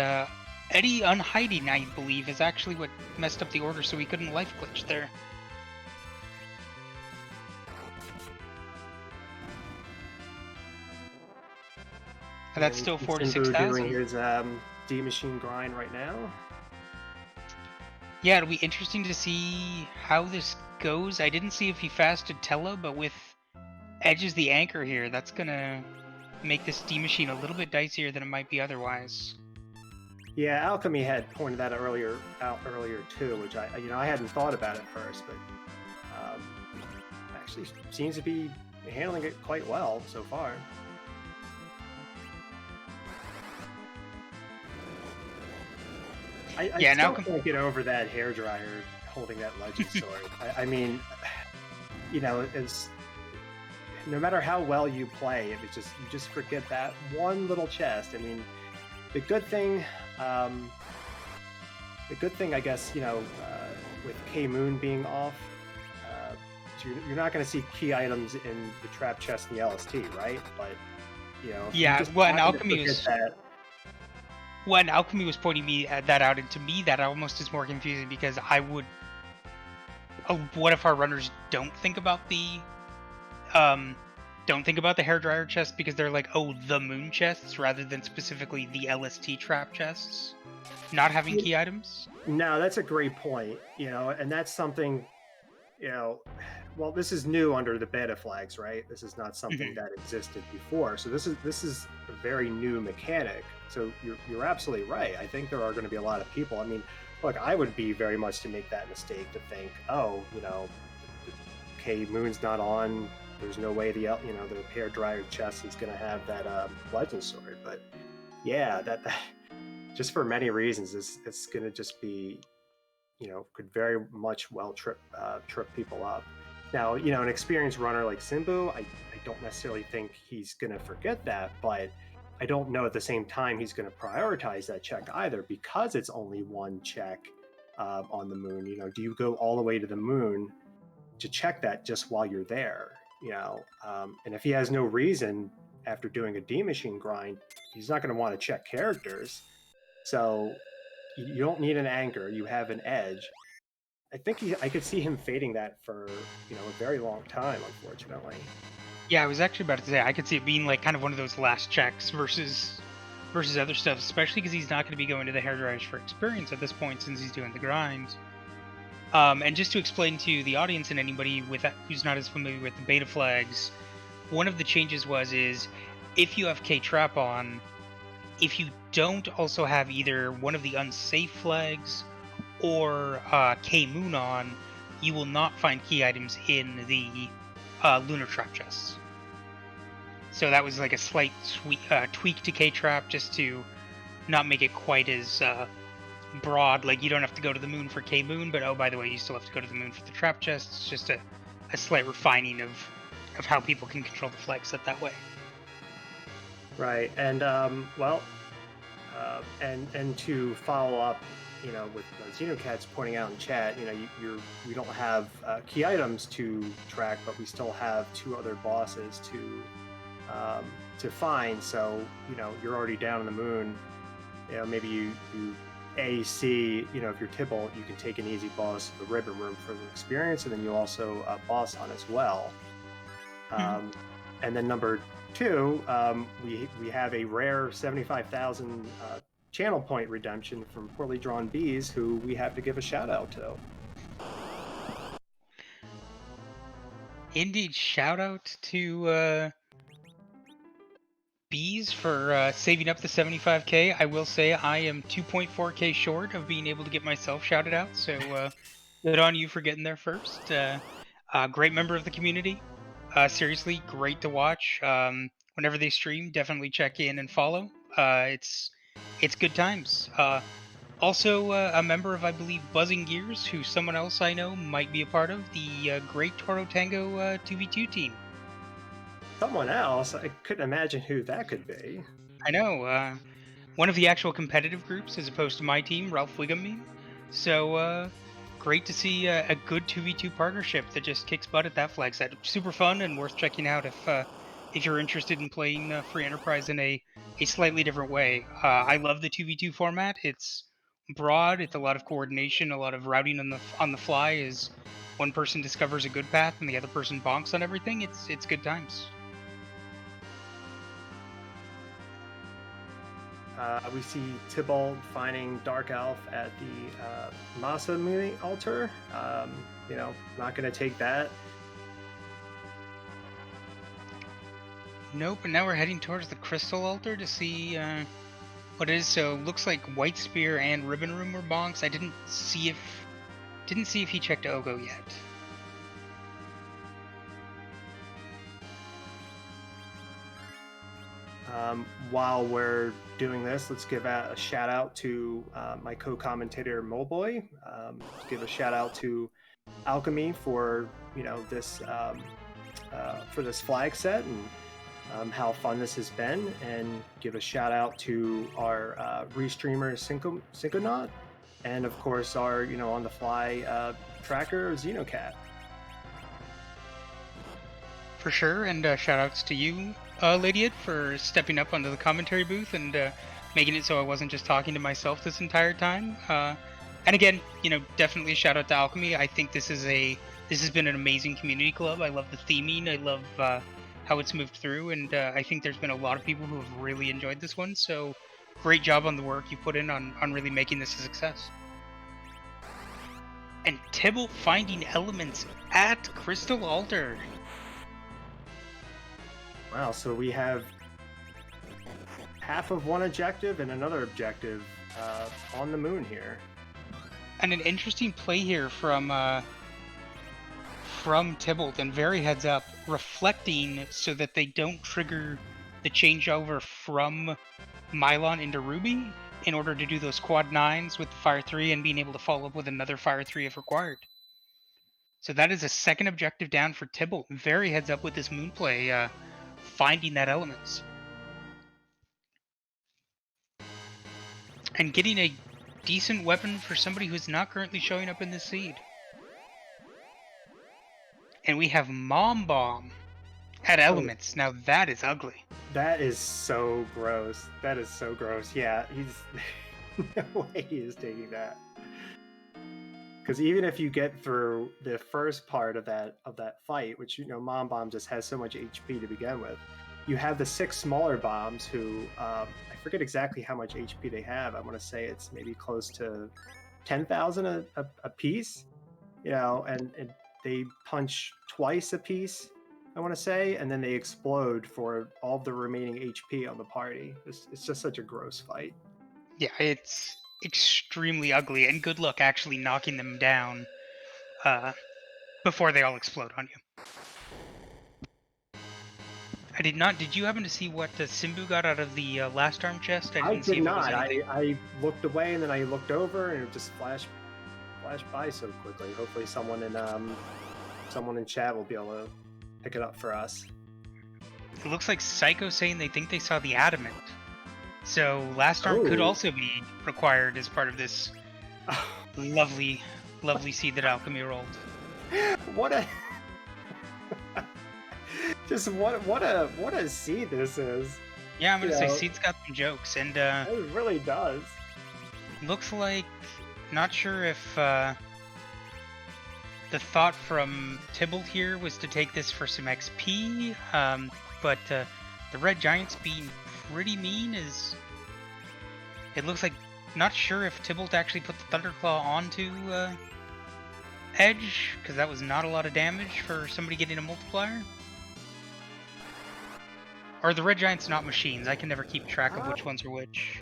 Eddie unhiding, I believe, is actually what messed up the order, so he couldn't life glitch there. That's still 46,000. Doing his D machine grind right now. Yeah, it'll be interesting to see how this goes. I didn't see if he fasted Tella, but with Edge as the anchor here, that's gonna make this D machine a little bit dicier than it might be otherwise. Yeah, Alchemy had pointed that out earlier too, which I hadn't thought about at first, but actually seems to be handling it quite well so far. I still can't get over that hairdryer holding that legend sword. I mean, you know, it's no matter how well you play, you just forget that one little chest. I mean, the good thing, I guess, you know, with K Moon being off, you're not going to see key items in the trap chest and the LST, right? But you know, yeah, when Alchemy was pointing that out, and to me that almost is more confusing because I would. What if our runners don't think about the hairdryer chest because they're like, oh, the moon chests rather than specifically the LST trap chests, not having key items? No, that's a great point. You know, and that's something, you know, well, this is new under the beta flags, right? This is not something that existed before. So this is a very new mechanic. So you're absolutely right. I think there are going to be a lot of people. I mean, look, I would be very much to make that mistake to think, oh, you know, K Moon's not on. There's no way the hairdryer chest is going to have that legend sword. But yeah, that just for many reasons, it's going to just be, you know, could very much well trip people up. Now, you know, an experienced runner like Simbu, I don't necessarily think he's going to forget that, but I don't know at the same time he's going to prioritize that check either because it's only one check on the moon. You know, do you go all the way to the moon to check that just while you're there? You know, and if he has no reason after doing a D machine grind, he's not going to want to check characters. So you don't need an anchor. You have an edge. I think I could see him fading that for, you know, a very long time, unfortunately. Yeah, I was actually about to say I could see it being like kind of one of those last checks versus other stuff, especially because he's not going to be going to the hairdryers for experience at this point since he's doing the grind. And just to explain to the audience and anybody who's not as familiar with the beta flags, one of the changes is if you have K-Trap on, if you don't also have either one of the unsafe flags or K-Moon on, you will not find key items in the lunar trap chests. So that was like a slight tweak to K-Trap just to not make it quite as broad. Like, you don't have to go to the moon for K-Moon, but oh, by the way, you still have to go to the moon for the trap chests. It's just a slight refining of how people can control the flag set that way. Right, and and to follow up, with Xenocats pointing out in chat, we don't have key items to track, but we still have two other bosses to find. So you're already down on the moon. Maybe you AC. If you're Tybalt, you can take an easy boss to the Ribbon Room for the experience, and then you also boss on as well. And then number two, we have a rare 75,000 channel point redemption from Poorly Drawn Bees, who we have to give a shout out to. Indeed, shout out to Bees for saving up the 75k. I will say I am 2.4k short of being able to get myself shouted out, so good on you for getting there first. Great member of the community. Seriously, great to watch. Whenever they stream, definitely check in and follow. It's good times. Also, a member of, I believe, Buzzing Gears, who someone else I know might be a part of, the Great Toro Tango 2v2 team. Someone else? I couldn't imagine who that could be. I know, one of the actual competitive groups as opposed to my team, Ralph Wiggum. So, great to see a good 2v2 partnership that just kicks butt at that flag set. Super fun and worth checking out if you're interested in playing Free Enterprise in a slightly different way. I love the 2v2 format. It's broad, it's a lot of coordination, a lot of routing on the fly as one person discovers a good path and the other person bonks on everything. It's good times. We see Tybalt finding Dark Elf at the Masa Muni altar. Not going to take that. Nope, and now we're heading towards the Crystal Altar to see what it is. So looks like White Spear and Ribbon Room were bonks. I didn't see if he checked Ogo yet. While we're doing this, let's give a shout out to my co-commentator Moboy. Give a shout out to Alchemy for this for this flag set and how fun this has been, and give a shout out to our restreamer Synconaut, and of course our on the fly tracker Xenocat. For sure, and shout outs to you, Lady Ed, for stepping up onto the commentary booth and making it so I wasn't just talking to myself this entire time. And again, definitely a shout out to Alchemy. I think this has been an amazing community club. I love the theming. I love how it's moved through, and I think there's been a lot of people who have really enjoyed this one. So great job on the work you put in on really making this a success. And Tybalt finding elements at Crystal Altar. Wow, so we have half of one objective and another objective on the moon here. And an interesting play here from Tybalt, and very heads up, reflecting so that they don't trigger the changeover from Mylon into Ruby in order to do those quad 9s with the Fire 3 and being able to follow up with another Fire 3 if required. So that is a second objective down for Tybalt. Very heads up with this moon play, finding that elements. And getting a decent weapon for somebody who's not currently showing up in this seed. And we have Mom Bomb at elements. Now that is ugly. That is so gross. That is so gross. Yeah, he's no way he is taking that. Because even if you get through the first part of that fight, which Mom Bomb just has so much HP to begin with, you have the 6 smaller bombs who I forget exactly how much HP they have. I want to say it's maybe close to 10,000 a piece, and they punch twice a piece, I want to say, and then they explode for all the remaining HP on the party. It's just such a gross fight. Yeah, it's extremely ugly, and good luck actually knocking them down before they all explode on you. I did not. Did you happen to see what Simbu got out of the last arm chest? I did not. I looked away and then I looked over and it just flashed by so quickly. Hopefully someone in chat will be able to pick it up for us. It looks like Psycho saying they think they saw the adamant. So last arm could Oh. also be required as part of this lovely, lovely seed that Alchemy rolled. What a just what a seed this is. Yeah, I'm gonna You say know, Seed's got some jokes, and it really does. looks like, not sure if the thought from Tybalt here was to take this for some XP, but the Red Giants being pretty mean is... It looks like, not sure if Tybalt actually put the Thunderclaw onto Edge, because that was not a lot of damage for somebody getting a multiplier. Or the Red Giants not machines? I can never keep track of which ones are which.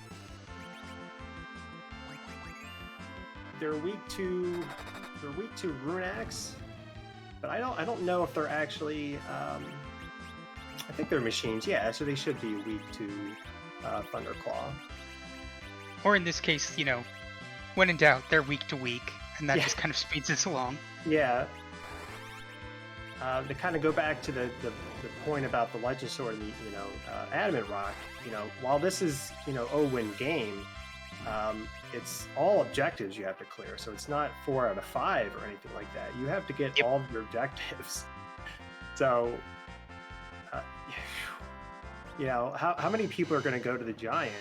They're weak to Rune Axe, but I don't know if they're actually. I think they're machines. Yeah, so they should be weak to Thunderclaw. Or in this case, you know, when in doubt, they're weak to weak, and that Yeah. just kind of speeds this along. Yeah. To kind of go back to the point about the Legend Sword and the Adamant Rock, while this is a win game, it's all objectives you have to clear. So it's not 4 out of 5 or anything like that. You have to get Yep. all of your objectives. So, how many people are going to go to the Giant?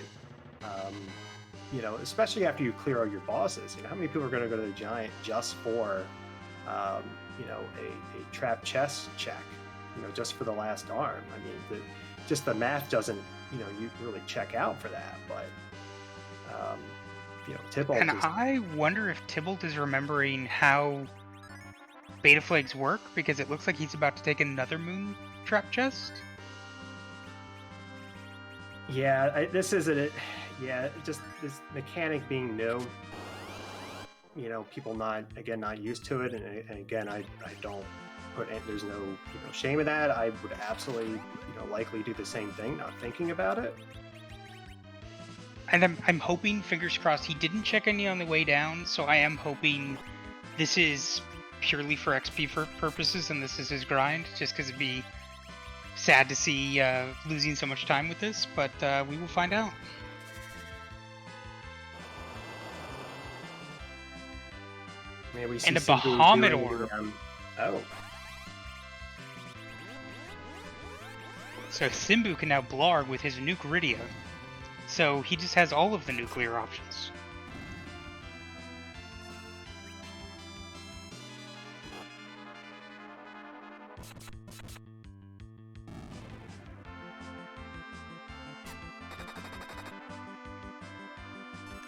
Especially after you clear all your bosses. How many people are going to go to the Giant just for a trap chest check, just for the last arm? I mean, the math doesn't, you really check out for that. But, Tybalt And is... I wonder if Tybalt is remembering how Beta Flags work, because it looks like he's about to take another Moon Trap Chest. Yeah, this isn't it. Yeah, just this mechanic being new. People not used to it, and again, I don't put it, there's no shame in that. I would absolutely likely do the same thing, not thinking about it. And I'm hoping, fingers crossed, he didn't check any on the way down, so I am hoping this is purely for XP purposes, and this is his grind, just because it'd be sad to see losing so much time with this, but we will find out. Maybe we see And a Simbu Bahamut doing orb. Oh, So Simbu can now blarg with his Nucaridia. So he just has all of the nuclear options.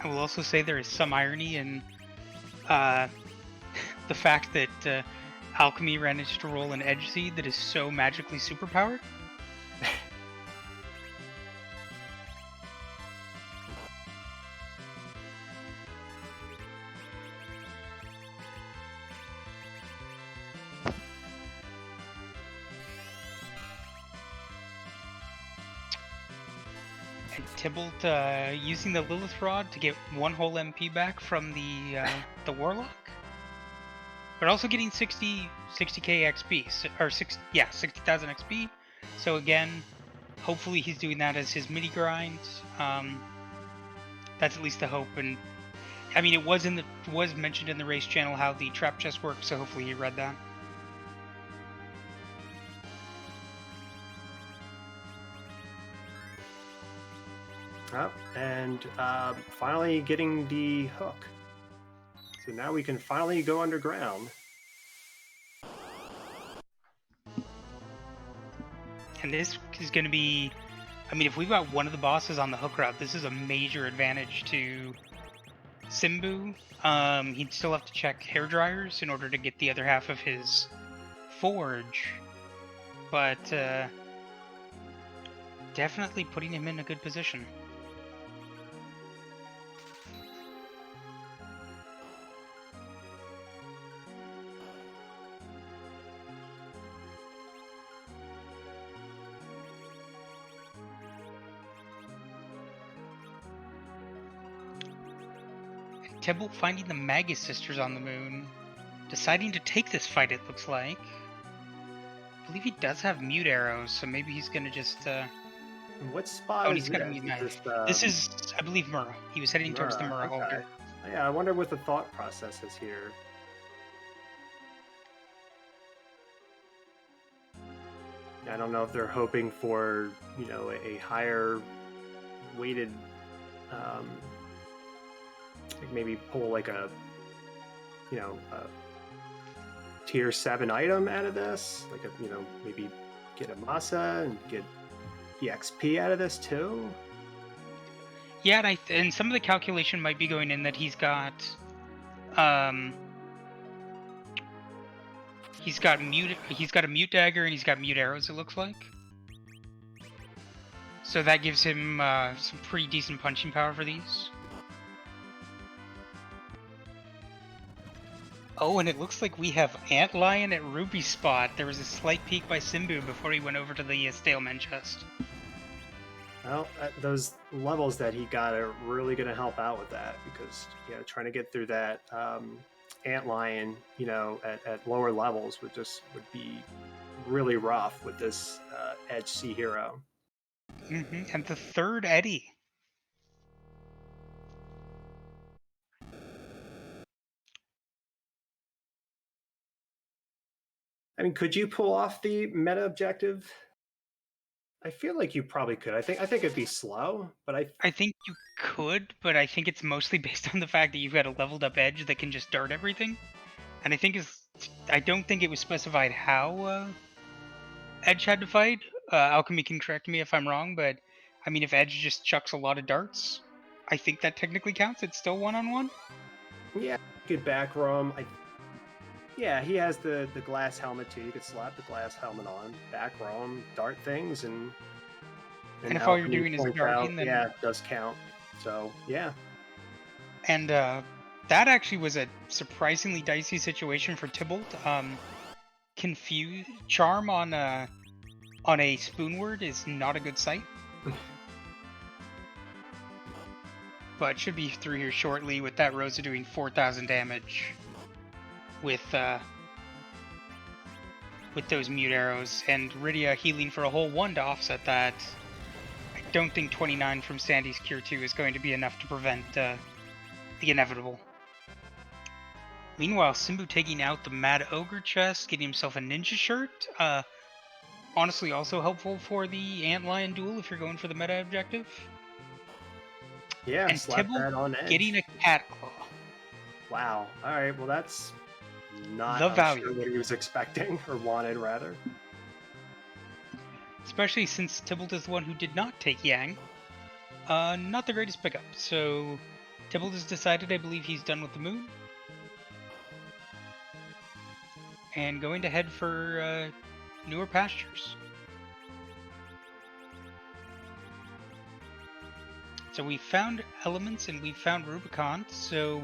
I will also say there is some irony in the fact that Alchemy managed to roll an Edge Seed that is so magically superpowered. And Tybalt using the Lilith Rod to get one whole MP back from the Warlock, but also getting 60k XP, or 60,000 XP. So again, hopefully he's doing that as his mini grind. That's at least the hope. And I mean, it was mentioned in the race channel how the trap chest works, so hopefully he read that. and finally getting the hook. So now we can finally go underground. And this is going to be, I mean, if we've got one of the bosses on the hook route, this is a major advantage to Simbu. He'd still have to check hair dryers in order to get the other half of his forge, but definitely putting him in a good position. Tybalt finding the Magus sisters on the moon, deciding to take this fight, it looks like. believe he does have mute arrows, so maybe he's gonna just. What spot Oh, and is he's got a this? mute Is knife. this, This is, I believe, Mura. He was heading towards the Mura hole okay. here. Yeah, I wonder what the thought process is here. I don't know if they're hoping for, you know, a higher weighted, like maybe pull like a, you know, a tier 7 item out of this, like a, you know, maybe get a Masa and get EXP out of this too. Yeah, and some of the calculation might be going in that he's got he's got a mute dagger and he's got mute arrows, it looks like. So that gives him some pretty decent punching power for these. Oh, and it looks like we have Antlion at Ruby spot. There was a slight peek by Simbu before he went over to the Staleman chest. Well, those levels that he got are really going to help out with that, because, you know, trying to get through that Antlion, you know, at lower levels would be really rough with this Edge Sea Hero. And the third Eddie. I mean, could you pull off the meta objective? I feel like you probably could. I think it'd be slow, but I think you could, but I think it's mostly based on the fact that you've got a leveled up Edge that can just dart everything. And I don't think it was specified how Edge had to fight. Alchemy can correct me if I'm wrong, but I mean, if Edge just chucks a lot of darts, I think that technically counts. It's still one-on-one. Yeah, you could back roam. Yeah, he has the glass helmet too. You could slap the glass helmet on, back roam, dart things, and if all you're Alchemy doing is points darting, out, then yeah, it does count. So yeah. And that actually was a surprisingly dicey situation for Tybalt. Confuse charm on a spoon word is not a good sight. But should be through here shortly with that Rosa doing 4,000 damage with those mute arrows, and Rydia healing for a whole 1 to offset that. I don't think 29 from Sandy's Cure 2 is going to be enough to prevent the inevitable. Meanwhile, Simbu taking out the Mad Ogre chest, getting himself a ninja shirt. Honestly, also helpful for the Antlion duel if you're going for the meta objective. Yeah, and slap Tybalt that on Edge. getting a cat claw. Wow. All right. Well, that's not The I'm value. sure what he was expecting, or wanted rather. Especially since Tybalt is the one who did not take Yang. Not the greatest pickup. So Tybalt has decided, I believe he's done with the moon. And going to head for newer pastures. So we found elements and we found Rubicon. So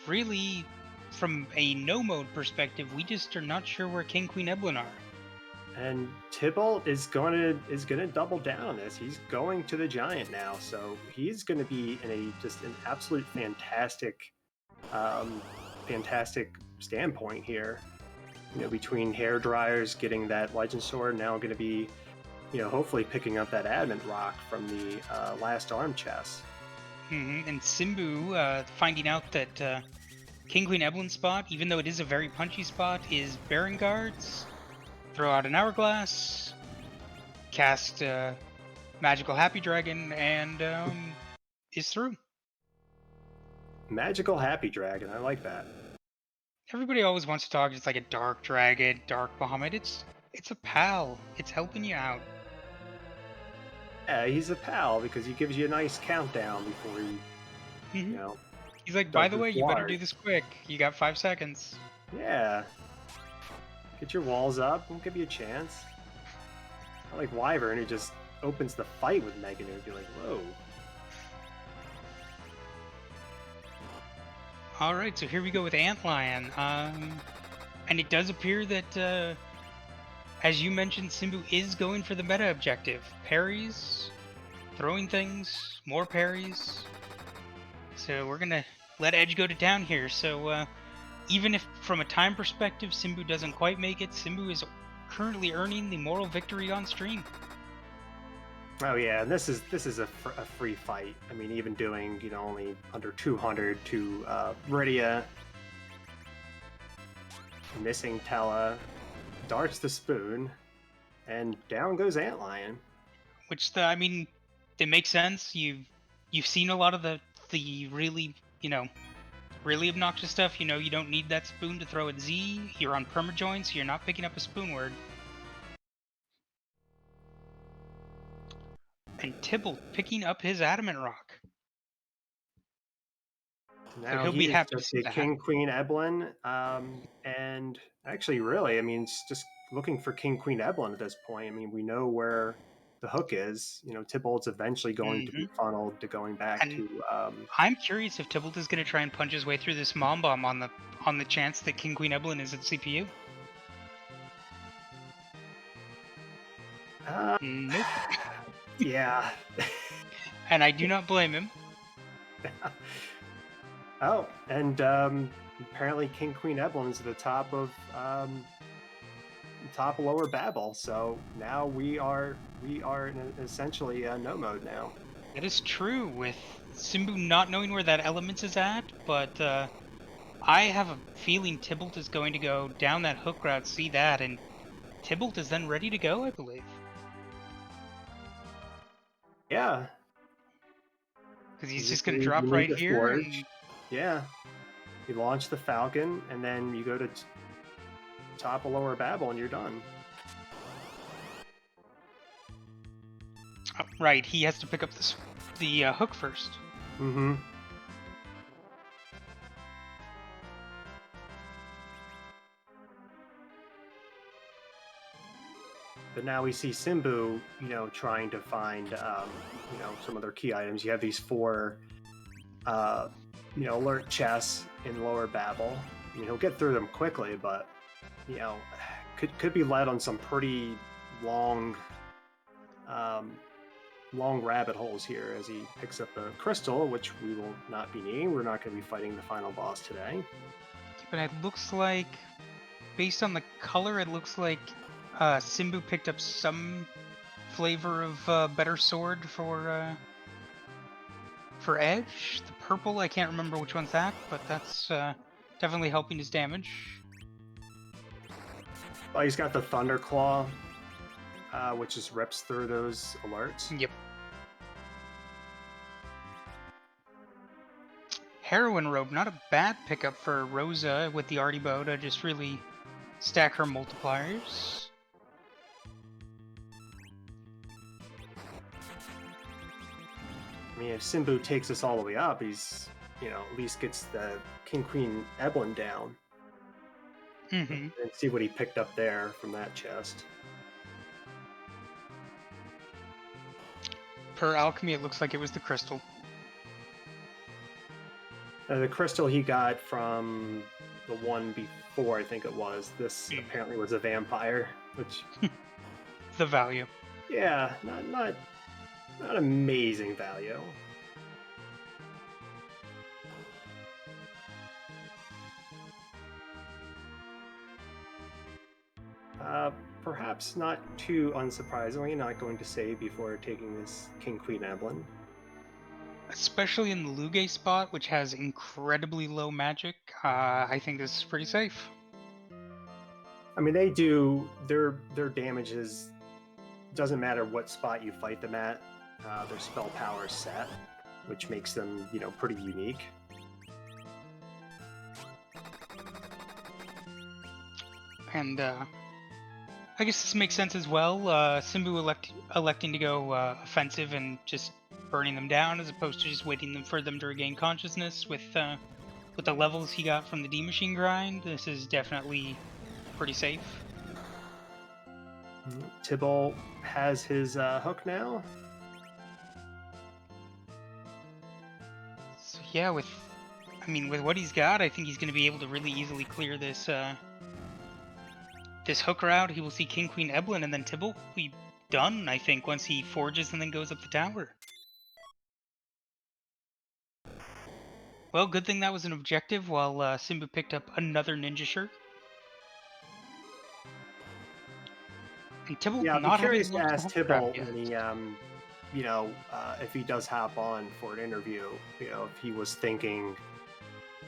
really, from a no mode perspective, we just are not sure where King Queen Eblin are. And Tybalt is gonna double down on this. He's going to the giant now, so he's going to be in just an absolute fantastic standpoint here. You know, between hair dryers, getting that legend sword, now going to be, you know, hopefully picking up that adamant rock from the last arm chest. And Simbu finding out that King Queen Eblin's spot, even though it is a very punchy spot, is Baron Guards. Throw out an Hourglass, cast Magical Happy Dragon, and is through. Magical Happy Dragon, I like that. Everybody always wants to talk. It's like a Dark Dragon, Dark Bahamut. It's a pal. It's helping you out. Yeah, he's a pal because he gives you a nice countdown before he, you know. He's like, by the way, you better do this quick. You got 5 seconds. Yeah. Get your walls up. We'll give you a chance. I like Wyvern, who just opens the fight with Megan and be like, whoa. Alright, so here we go with Antlion. And it does appear that, as you mentioned, Simbu is going for the meta objective. Parries, throwing things, more parries. So we're going to let Edge go to town here. So even if from a time perspective Simbu doesn't quite make it, Simbu is currently earning the moral victory on stream. Oh yeah, and this is a free fight. I mean, even doing only under 200 to Rydia, missing Tella, darts the spoon, and down goes Antlion. Which I mean, it makes sense. You've seen a lot of the really really obnoxious stuff. You don't need that spoon to throw at Z. You're on permajoin, so you're not picking up a spoon word. And Tybalt picking up his Adamant Rock. Now he'll be he's happy to just see a that. King Queen Eblin, and actually, really, I mean, it's just looking for King Queen Eblin at this point. I mean, we know where the hook is. Tybalt's eventually going to be funneled to going back And to. I'm curious if Tybalt is going to try and punch his way through this Mom Bomb on the chance that King Queen Eblin is at CPU. Nope. Yeah. And I do not blame him. Oh, and apparently King Queen Eblin's at the top of Lower Babel. So now we are in essentially no mode now. That is true, with Simbu not knowing where that element is at, but I have a feeling Tybalt is going to go down that hook route, see that, and Tybalt is then ready to go, I believe. Yeah. Because he's just going to drop right here. And... Yeah. You launch the Falcon, and then you go to top of Lower Babel, and you're done. Oh, right, he has to pick up the hook first. Mm-hmm. But now we see Simbu, trying to find, some other key items. You have these 4, alert chests in Lower Babel. I mean, he'll get through them quickly, but, could be led on some pretty long rabbit holes here as he picks up a crystal, which we will not be needing. We're not going to be fighting the final boss today. But it looks like, based on the color, it looks like Simbu picked up some flavor of better sword for Edge. The purple, I can't remember which one's that, but that's definitely helping his damage. Well, he's got the Thunder Claw, which just rips through those alerts. Yep. Heroine Robe, not a bad pickup for Rosa with the Artie Bow to just really stack her multipliers. I mean, if Simbu takes us all the way up, he's, at least gets the King Queen Eblin down. Mm-hmm. And see what he picked up there from that chest. Per alchemy, it looks like it was the crystal. The crystal he got from the one before, I think it was. This apparently was a vampire, which... The value. Yeah, not amazing value. Perhaps not too unsurprisingly, not going to save before taking this King Queen Eblin. Especially in the Luge spot, which has incredibly low magic, I think this is pretty safe. I mean, they do their damage doesn't matter what spot you fight them at. Their spell power is set, which makes them pretty unique. And I guess this makes sense as well. Simbu electing to go offensive and just burning them down, as opposed to just waiting for them to regain consciousness with the levels he got from the D Machine grind. This is definitely pretty safe. Tybalt has his hook now. So yeah, with what he's got, I think he's going to be able to really easily clear this this hook route. He will see King Queen Eblin, and then Tybalt will be done, I think, once he forges and then goes up the tower. Well, good thing that was an objective, while Simbu picked up another ninja shirt. And Tybalt Yeah, I'll be not having curious to launched the ask Hope Trap Tybalt yet. when he, if he does hop on for an interview, if he was thinking,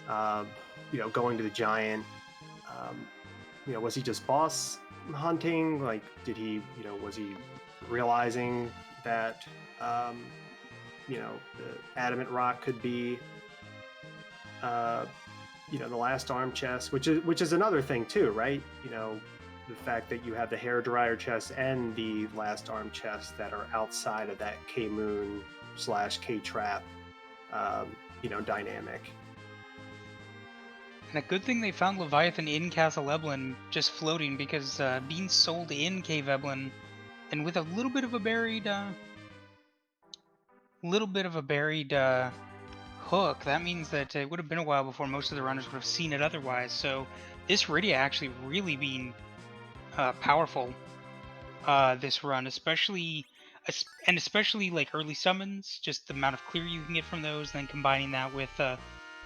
going to the Giant, was he just boss hunting? Like, did he, was he realizing that, the Adamant Rock could be, the last arm chest, which is another thing too, right? The fact that you have the hair dryer chest and the last arm chest that are outside of that K Moon / K Trap, dynamic. And a good thing they found Leviathan in Castle Eblin, just floating, because being sold in Cave Eblin, and with a little bit of a buried, hook, that means that it would have been a while before most of the runners would have seen it otherwise. So this Rydia actually really being powerful this run, especially like early summons, just the amount of clear you can get from those, and then combining that with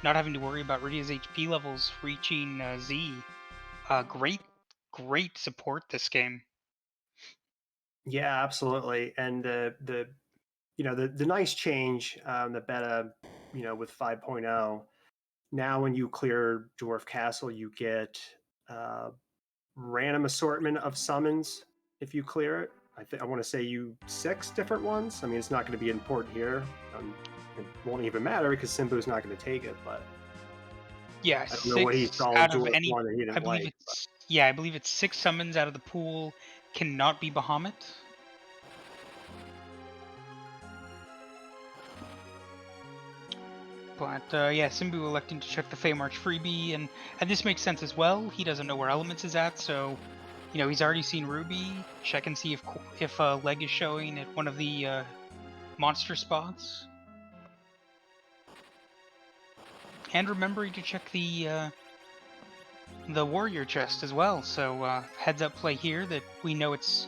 not having to worry about Rydia's HP levels reaching Z. Great support this game. Yeah, absolutely. And the nice change, the beta, with 5.0. Now, when you clear Dwarf Castle, you get random assortment of summons if you clear it. I want to say 6 different ones. I mean, it's not going to be important here. It won't even matter because Simbu's not going to take it. But yeah, I don't know what he saw in Dwarf one that he didn't like. I believe it's 6 summons out of the pool cannot be Bahamut. But yeah, Simbu electing to check the Feymarch freebie, and this makes sense as well. He doesn't know where Elements is at, so he's already seen Ruby. Check and see if Leg is showing at one of the monster spots, and remembering to check the warrior chest as well. So heads up play here that we know it's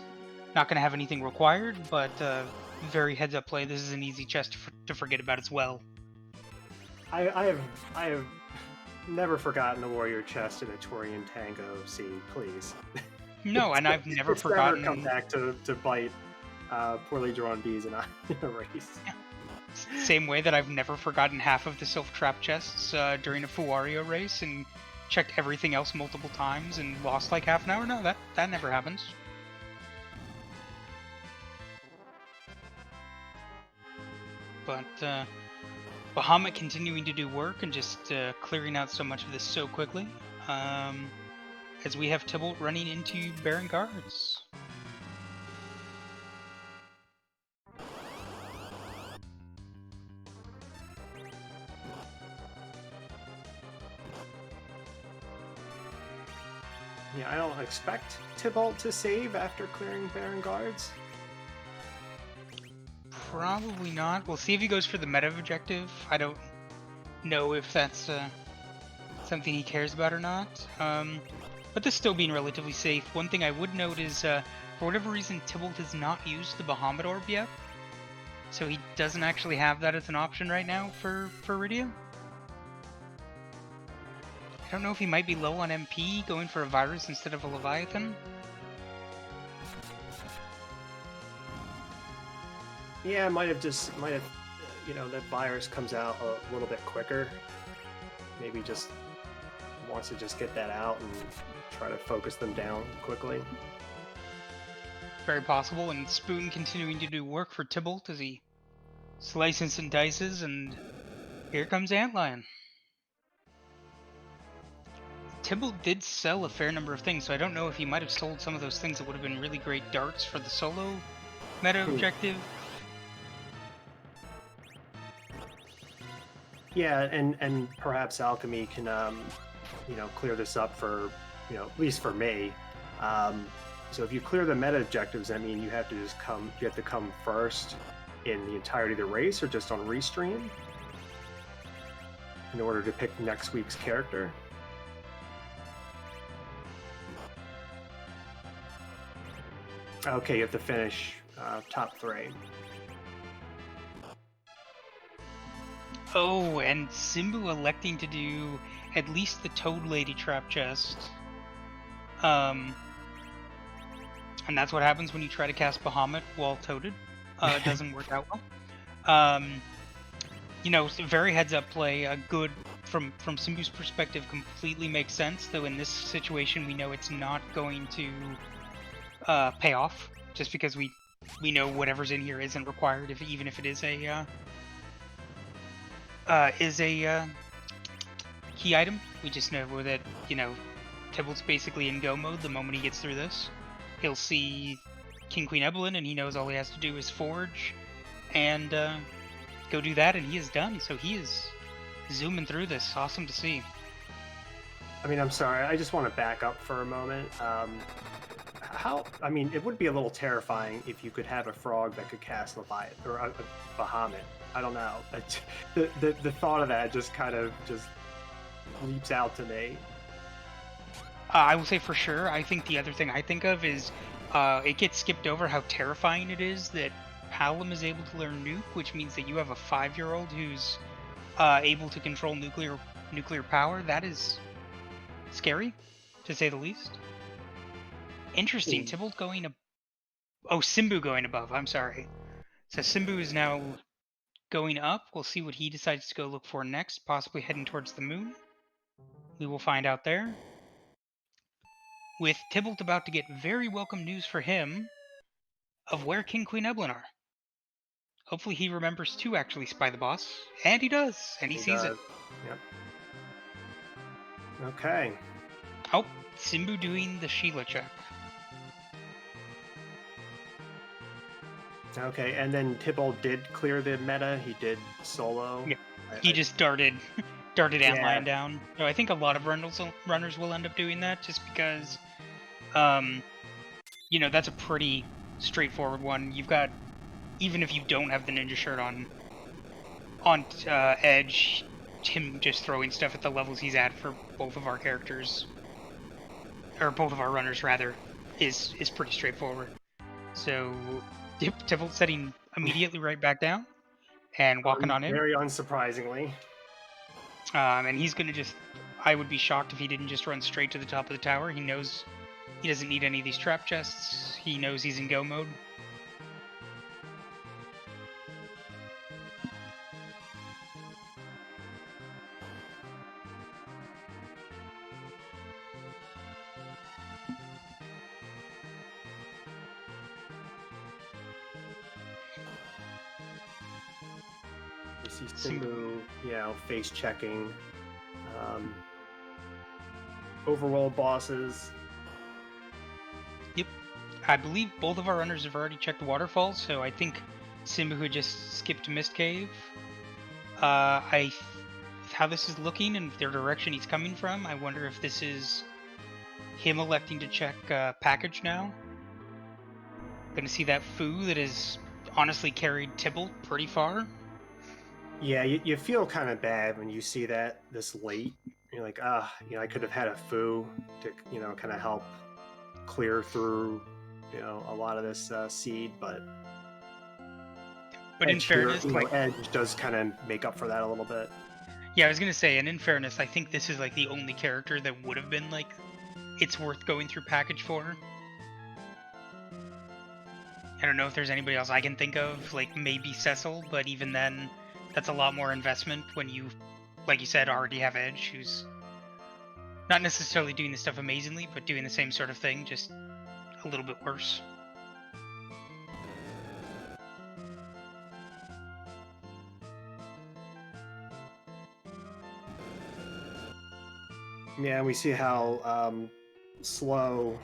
not going to have anything required, but very heads up play. This is an easy chest to forget about as well. I have never forgotten the warrior chest in a Torian Tango scene, please. No, and I've never forgotten. Never come back to bite poorly drawn bees in a race. Yeah. Same way that I've never forgotten half of the Sylph Trap chests during a Fuario race and checked everything else multiple times and lost like half an hour. No, that never happens. But Bahamut continuing to do work and just clearing out so much of this so quickly, as we have Tybalt running into Baron Guards. Yeah, I don't expect Tybalt to save after clearing Baron Guards. Probably not. We'll see if he goes for the meta objective. I don't know if that's something he cares about or not. But this still being relatively safe. One thing I would note is, for whatever reason, Tybalt has not used the Bahamut Orb yet. So he doesn't actually have that as an option right now for Rydia. I don't know if he might be low on MP, going for a Virus instead of a Leviathan. Yeah, might have that virus comes out a little bit quicker. Maybe just wants to just get that out and try to focus them down quickly. Very possible, and Spoon continuing to do work for Tybalt as he slices and dices, and here comes Antlion. Tybalt did sell a fair number of things, so I don't know if he might have sold some of those things that would have been really great darts for the solo meta objective. Yeah, and perhaps Alchemy can clear this up for at least for me. So if you clear the meta objectives, I mean you have to come first in the entirety of the race or just on restream in order to pick next week's character. Okay, you have to finish top 3. Oh, and Simbu electing to do at least the Toad Lady trap chest. And that's what happens when you try to cast Bahamut while toted. It doesn't work out well. Very heads up play, good from Simbu's perspective, completely makes sense. Though in this situation, we know it's not going to pay off, just because we know whatever's in here isn't required, even if it is a key item. We just know that Tybalt's basically in go mode the moment he gets through this. He'll see King Queen Evelyn, and he knows all he has to do is forge and go do that, and he is done. So he is zooming through this. Awesome to see. I mean, I'm sorry. I just want to back up for a moment. It would be a little terrifying if you could have a frog that could cast Leviathan or a Bahamut. I don't know. The thought of that just kind of just leaps out to me. I will say for sure. I think the other thing I think of is it gets skipped over how terrifying it is that Palom is able to learn Nuke, which means that you have a 5-year-old who's able to control nuclear power. That is scary, to say the least. Interesting. Tybalt going Simbu going above. I'm sorry. So Simbu is now going up. We'll see what he decides to go look for next, possibly heading towards the moon. We will find out there. With Tybalt about to get very welcome news for him of where King Queen Evelyn are. Hopefully he remembers to actually spy the boss, and he does, and he sees it. Yep. Okay. Oh, Simbu doing the Sheila check. Okay, and then Tybalt did clear the meta. He did solo. Yeah. He just darted antlion down. So I think a lot of runners will end up doing that, just because, that's a pretty straightforward one. You've got, even if you don't have the ninja shirt on Edge, him just throwing stuff at the levels he's at for both of our characters, or both of our runners rather, is pretty straightforward. So, Tybalt setting immediately right back down and walking on in. Very unsurprisingly. And he's gonna I would be shocked if he didn't just run straight to the top of the tower. He knows he doesn't need any of these trap chests. He knows he's in go mode. You see Simbu, face checking. Overworld bosses. Yep. I believe both of our runners have already checked waterfalls, so I think Simbu had just skipped Mist Cave. How this is looking and their direction he's coming from, I wonder if this is him electing to check package now. Gonna see that foo that has honestly carried Tybalt pretty far. Yeah, you feel kind of bad when you see that this late. You're like, I could have had a foo to, kind of help clear through, a lot of this seed, but in fairness, Edge does kind of make up for that a little bit. Yeah, I was gonna say, and in fairness, I think this is like the only character that would have been like, it's worth going through package for. I don't know if there's anybody else I can think of, like maybe Cecil, but even then, that's a lot more investment when you, like you said, already have Edge, who's not necessarily doing the stuff amazingly, but doing the same sort of thing, just a little bit worse. Yeah, and we see how slow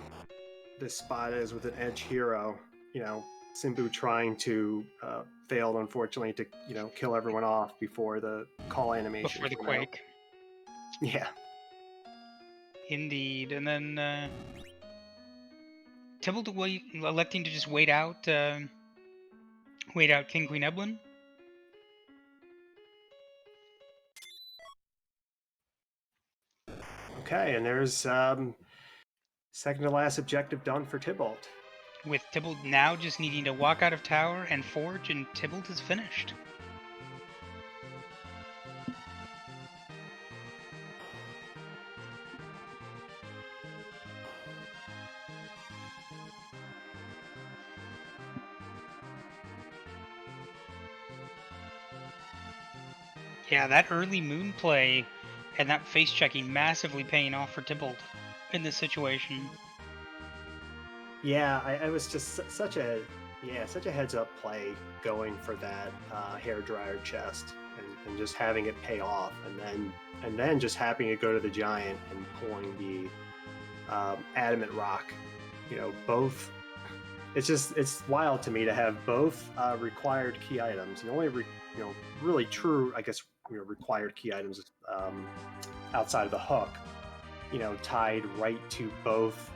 this spot is with an Edge hero. Simbu trying to failed, unfortunately, to kill everyone off before the call animation. Before the quake. Yeah. Indeed, and then Tybalt electing to just wait out King Queen Evelyn. Okay, and there's second to last objective done for Tybalt. With Tybalt now just needing to walk out of tower and forge, and Tybalt is finished. Yeah, that early moon play and that face checking massively paying off for Tybalt in this situation. Yeah, I was just such a heads up play going for that hair dryer chest and just having it pay off, and then just having to go to the giant and pulling the adamant rock. Both. It's wild to me to have both required key items. The only really true, I guess, required key items outside of the hook, tied right to both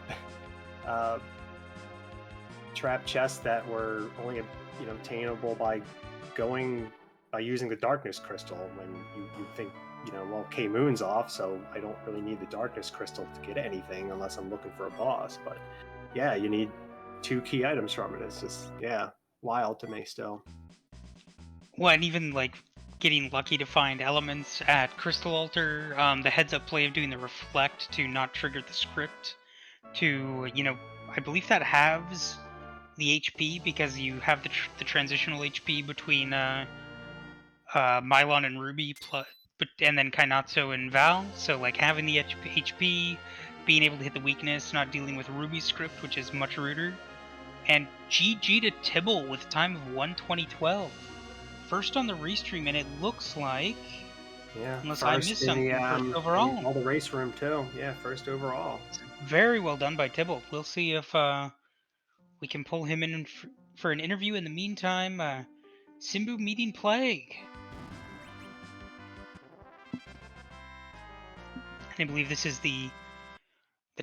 trap chests that were only obtainable by using the darkness crystal. When you think, well, K Moon's off, so I don't really need the darkness crystal to get anything unless I'm looking for a boss. But yeah, you need 2 key items from it. It's just, yeah, wild to me still. Well, and even like getting lucky to find elements at Crystal Altar, the heads up play of doing the reflect to not trigger the script, to I believe that halves the HP because you have the transitional HP between Mylon and Ruby, and then Kainatsu and Val. So like having the HP, being able to hit the weakness, not dealing with Ruby's script, which is much ruder. And GG to Tibble with a time of 1:20:12. First on the restream, and it looks like, unless I missed something, first overall. All the race room too. Yeah, first overall. Very well done by Tibble. We'll see if we can pull him in for an interview. In the meantime, Simbu meeting Plague. I believe this is the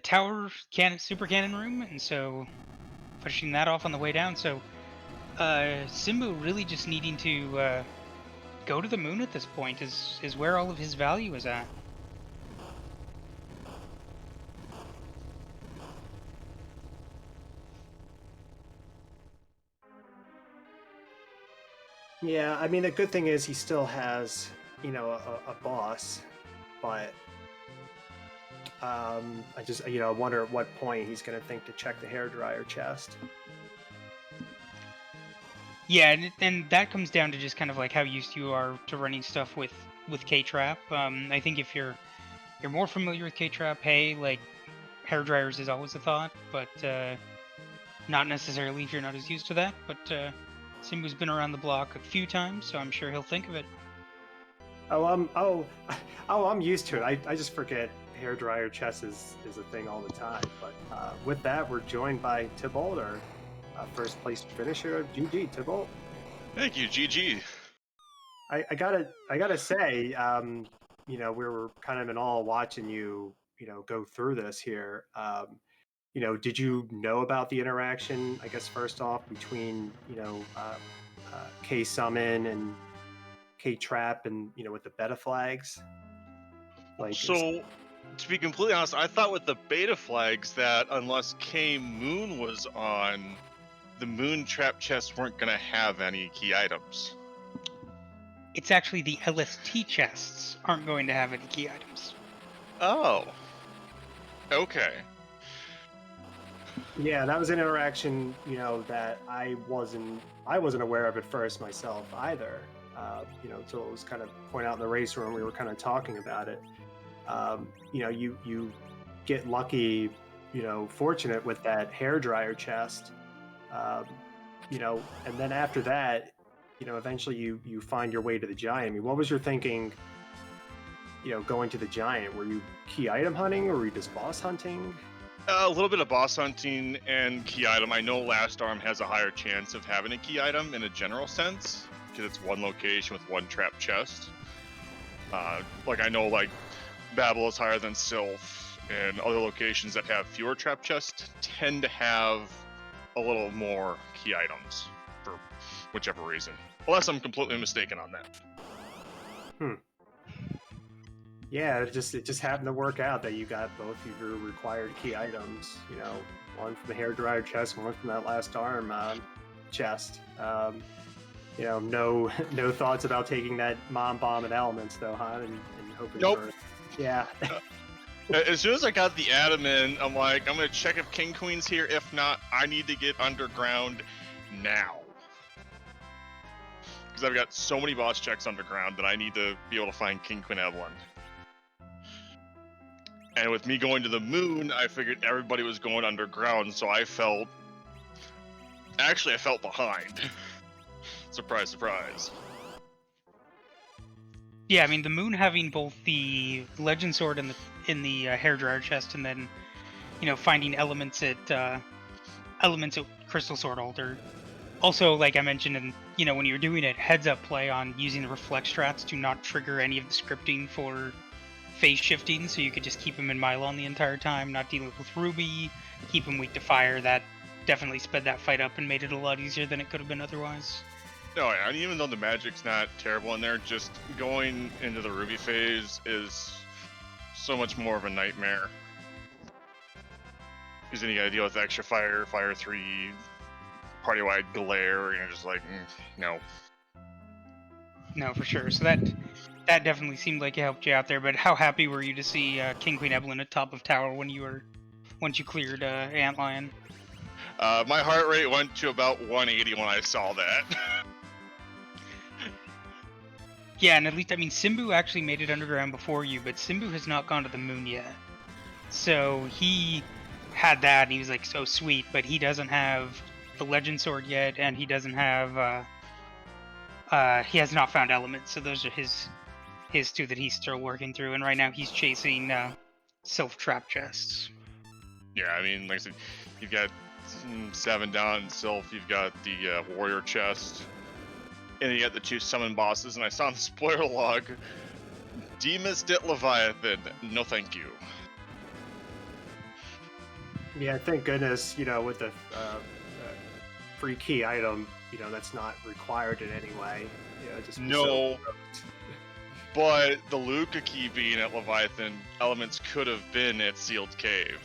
tower super cannon room, and so pushing that off on the way down. So Simbu really just needing to go to the moon at this point is where all of his value is at. Yeah, I mean, the good thing is he still has, a boss, but I just, I wonder at what point he's going to think to check the hairdryer chest. Yeah, and that comes down to just kind of like how used you are to running stuff with K-Trap. I think if you're more familiar with K-Trap, hey, like, hairdryers is always a thought, but not necessarily if you're not as used to that. But Simbu's been around the block a few times, so I'm sure he'll think of it. I'm used to it. I just forget hairdryer chest is a thing all the time. But with that, we're joined by Tybalt, our first place finisher. GG, Tybalt. Thank you, GG. I gotta say, we were kind of in awe watching you, go through this here. Did you know about the interaction, I guess, first off, between, K-Summon and K-Trap and, with the beta flags? To be completely honest, I thought with the beta flags that unless K Moon was on, the Moon Trap chests weren't going to have any key items. It's actually the LST chests aren't going to have any key items. Oh. Okay. Yeah, that was an interaction, that I wasn't aware of at first myself either. Until it was kind of pointed out in the race room, we were kind of talking about it. You get lucky, fortunate with that hairdryer chest, and then after that, eventually you find your way to the giant. I mean, what was your thinking, going to the giant? Were you key item hunting or were you just boss hunting? A little bit of boss hunting and key item. I know Last Arm has a higher chance of having a key item in a general sense, because it's one location with one trap chest. I know, Babel is higher than Sylph, and other locations that have fewer trap chests tend to have a little more key items, for whichever reason. Unless I'm completely mistaken on that. Yeah, it just happened to work out that you got both of your required key items. One from the hairdryer chest, one from that Last Arm chest. No thoughts about taking that Mom Bomb and Elements though, huh? And hoping Nope. Yeah. As soon as I got the Adamant, I'm like, I'm gonna check if King Queen's here. If not, I need to get underground now. because I've got so many boss checks underground that I need to be able to find King Queen Evelyn. And with me going to the moon, I figured everybody was going underground, so I felt behind. Surprise, surprise. Yeah, I mean the moon having both the legend sword and in the hairdryer chest, and then finding elements at Crystal Sword Altar. Also, like I mentioned, and when you're doing it, heads up play on using the reflect strats to not trigger any of the scripting for phase shifting, so you could just keep him in Mylon the entire time, not dealing with Ruby, keep him weak to fire. That definitely sped that fight up and made it a lot easier than it could have been otherwise. No, and even though the magic's not terrible in there, just going into the Ruby phase is so much more of a nightmare. Because then you gotta deal with extra fire, fire 3, party-wide glare, and you're just like, no. No, for sure. So that definitely seemed like it helped you out there. But how happy were you to see King Queen Evelyn at top of tower once you cleared Antlion? My heart rate went to about 180 when I saw that. Yeah, and at least, I mean, Simbu actually made it underground before you, but Simbu has not gone to the moon yet. So he had that, and he was like, so sweet, but he doesn't have the Legend Sword yet, and he doesn't have, he has not found elements, so those are his two that he's still working through, and right now he's chasing Sylph-Trap chests. Yeah, I mean, like I said, you've got 7 down in Sylph, you've got the Warrior chest, and you got the 2 summon bosses, and I saw in the spoiler log, Demas Dit Leviathan, no thank you. Yeah, thank goodness, with the free key item, that's not required in any way. Just no, but the Luca key being at Leviathan, elements could have been at Sealed Cave.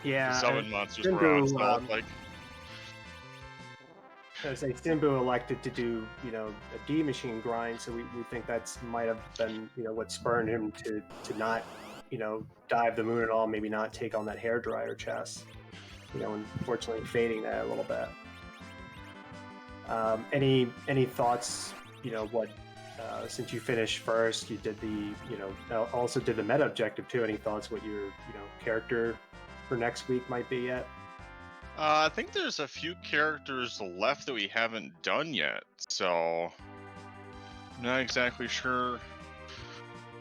Yeah, the summon monsters were installed, like. I say Simbu elected to do, a D machine grind, so we think that's might have been, what spurred him to not, dive the moon at all, maybe not take on that hairdryer chest. Unfortunately fading that a little bit. Any thoughts? What since you finished first, you did the, also did the meta objective too. Any thoughts what your, character for next week might be yet? I think there's a few characters left that we haven't done yet, so I'm not exactly sure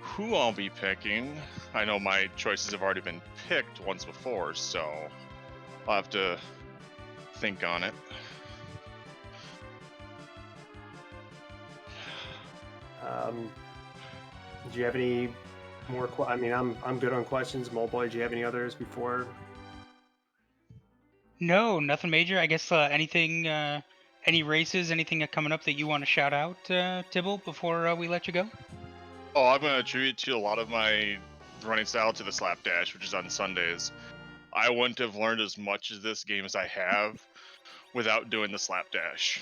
who I'll be picking. I know my choices have already been picked once before, so I'll have to think on it. Do you have any more? I mean, I'm good on questions. Moleboy, do you have any others before? No, nothing major. I guess anything, any races, anything coming up that you want to shout out, Tibble, before we let you go? Oh, I'm going to attribute to a lot of my running style to the Slapdash, which is on Sundays. I wouldn't have learned as much of this game as I have without doing the Slapdash.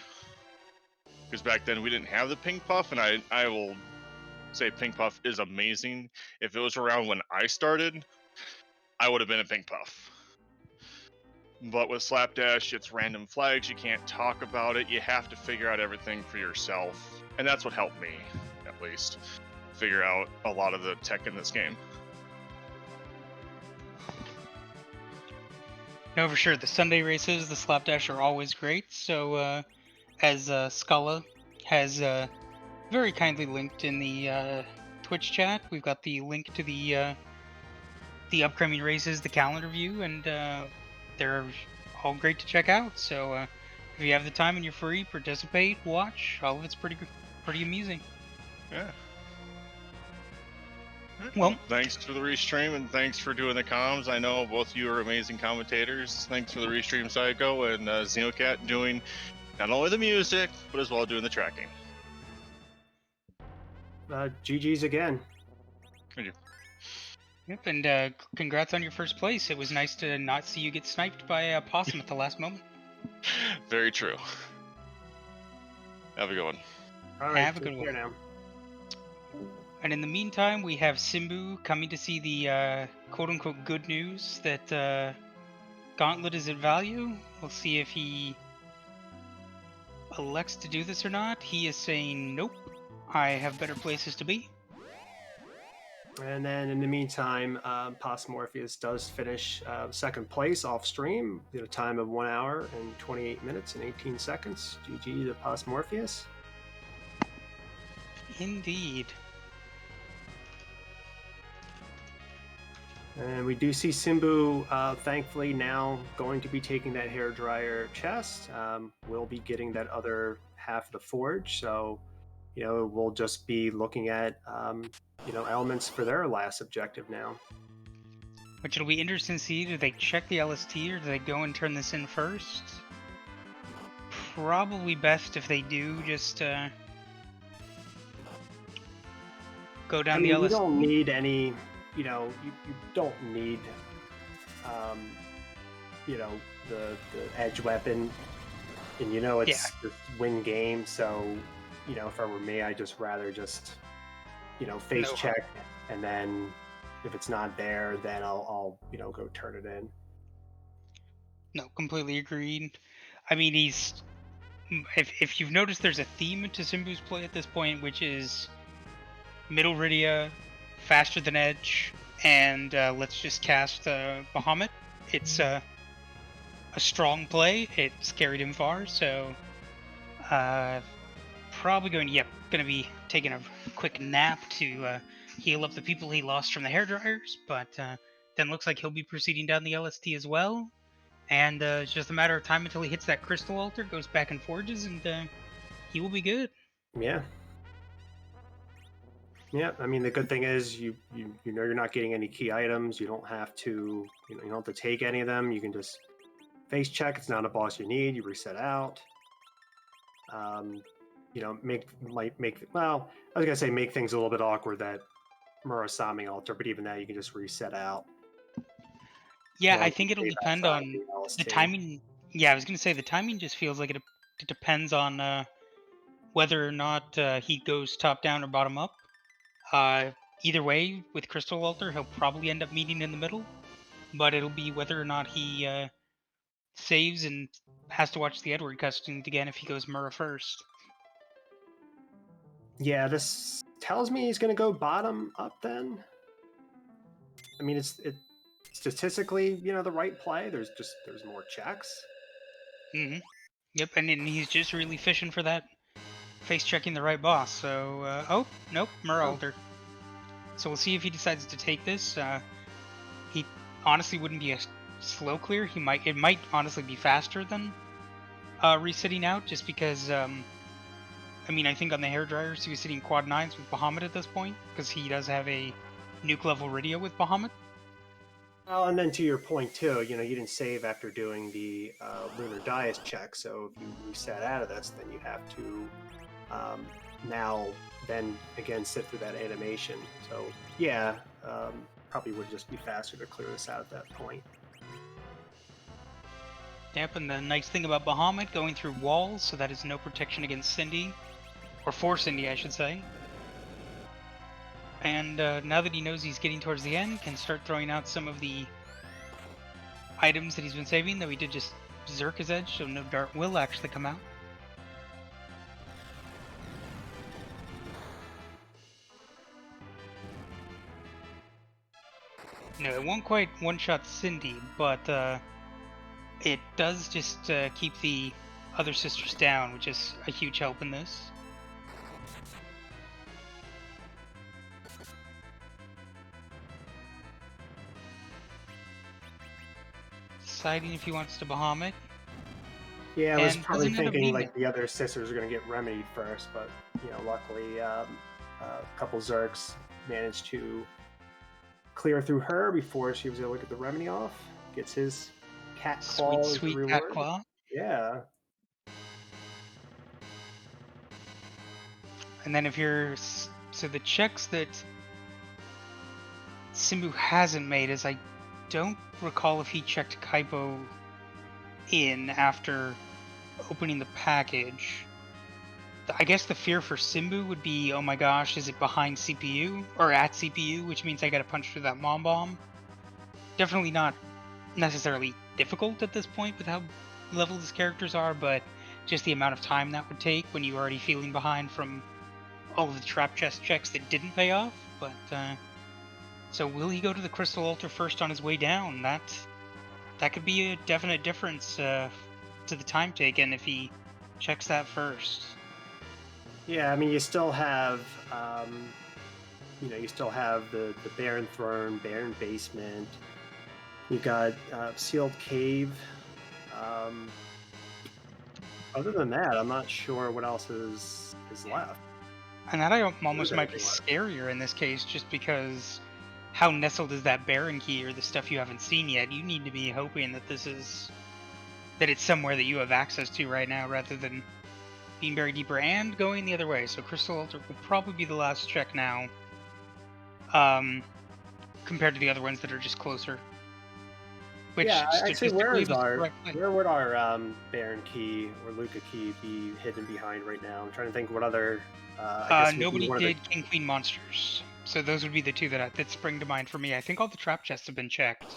Because back then we didn't have the Pink Puff, and I will say Pink Puff is amazing. If it was around when I started, I would have been a Pink Puff. But with Slapdash, it's random flags, you can't talk about it, you have to figure out everything for yourself. And that's what helped me, at least, figure out a lot of the tech in this game. No, for sure. The Sunday races, the Slapdash are always great. So, as Scala has very kindly linked in the Twitch chat, we've got the link to the upcoming races, the calendar view, and they're all great to check out. So, if you have the time and you're free, participate, watch. All of it's pretty amusing. Yeah. Well, thanks for the restream and thanks for doing the comms. I know both of you are amazing commentators. Thanks for the restream, Psycho, and Xenocat doing not only the music, but as well doing the tracking. GG's again. Thank you. Yep, and congrats on your first place. It was nice to not see you get sniped by a possum at the last moment. Very true. Have a good one. All right, have a good one. Now. And in the meantime, we have Simbu coming to see the quote-unquote good news that Gauntlet is at value. We'll see if he elects to do this or not. He is saying, nope, I have better places to be. And then in the meantime, Pos Morpheus does finish second place off stream at a time of 1 hour and 28 minutes and 18 seconds. GG to Pos Morpheus. Indeed. And we do see Simbu, thankfully, now going to be taking that hairdryer chest. We'll be getting that other half of the forge. So, we'll just be looking at, elements for their last objective now. Which it'll be interesting to see, do they check the LST or do they go and turn this in first? Probably best if they do just go down the LST. You don't need any, you don't need, the edge weapon, and it's just win game. So, if I were me, I'd just rather just, face check, and then if it's not there, then I'll go turn it in. No, completely agreed. I mean, if you've noticed, there's a theme to Simbu's play at this point, which is middle Rydia, faster than Edge, and let's just cast Bahamut. It's a strong play. It's carried him far, so probably going to be taking a quick nap to heal up the people he lost from the hairdryers, but then looks like he'll be proceeding down the LST as well. And it's just a matter of time until he hits that crystal altar, goes back and forges, and he will be good. Yeah. Yeah, I mean, the good thing is you know you're not getting any key items. You don't have to you don't have to take any of them. You can just face check. It's not a boss you need. You reset out. Make things a little bit awkward that Murasame altar, but even that you can just reset out. Yeah, I think it'll depend on the timing. Yeah, I was going to say the timing just feels like it depends on whether or not he goes top down or bottom up. Either way, with Crystal Altar, he'll probably end up meeting in the middle, but it'll be whether or not he saves and has to watch the Edward cutscenes again if he goes Mura first. Yeah, this tells me he's going to go bottom up then. I mean, it's statistically, the right play. There's more checks. Mm-hmm. Yep, and he's just really fishing for that face checking the right boss. So, oh, nope, Mura Altar. So we'll see if he decides to take this. He honestly wouldn't be a slow clear. It might honestly be faster than resetting out, just because. I think on the hairdryers he was sitting quad 9s with Bahamut at this point, because he does have a nuke level Rydia with Bahamut. Well, and then to your point too, you didn't save after doing the lunar dais check. So if you reset out of this, then you have to now then again sit through that animation. So yeah, probably would just be faster to clear this out at that point. Yep, and the nice thing about Bahamut going through walls, so that is no protection against Cindy, or for Cindy, I should say. And now that he knows he's getting towards the end, can start throwing out some of the items that he's been saving, though he did just Zerk his edge, so no dart will actually come out. No, it won't quite one-shot Cindy, but it does just keep the other sisters down, which is a huge help in this. Deciding if he wants to Bahamut. Yeah, I was probably thinking like the other sisters are going to get remedied first, but luckily a couple Zerks managed to clear through her before she was able to get the remedy off. Gets his cat claw sweet reward. Cat claw. Yeah. And then so the checks that Simbu hasn't made is I don't recall if he checked Kaipo in after opening the package. I guess the fear for Simbu would be, oh my gosh, is it behind CPU or at CPU, which means I gotta punch through that mom bomb. Definitely not necessarily difficult at this point with how leveled his characters are, but just the amount of time that would take when you're already feeling behind from all of the trap chest checks that didn't pay off. But so will he go to the Crystal Altar first on his way down? That could be a definite difference to the time taken if he checks that first. Yeah, I mean, you still have, you still have the Barren Throne, Barren Basement. You got Sealed Cave. Other than that, I'm not sure what else is left. And that almost There might be anything left? scarier in this case, just because how nestled is that Baron key or the stuff you haven't seen yet? You need to be hoping that that it's somewhere that you have access to right now, rather than being buried deeper and going the other way. So Crystal Altar will probably be the last check now, compared to the other ones that are just closer. Which Yeah, actually, statistically was the correct play. where would our Baron Key or Luca Key be hidden behind right now? I'm trying to think what other. I guess maybe Nobody one of the. did King Queen monsters, so those would be the two that spring to mind for me. I think all the trap chests have been checked.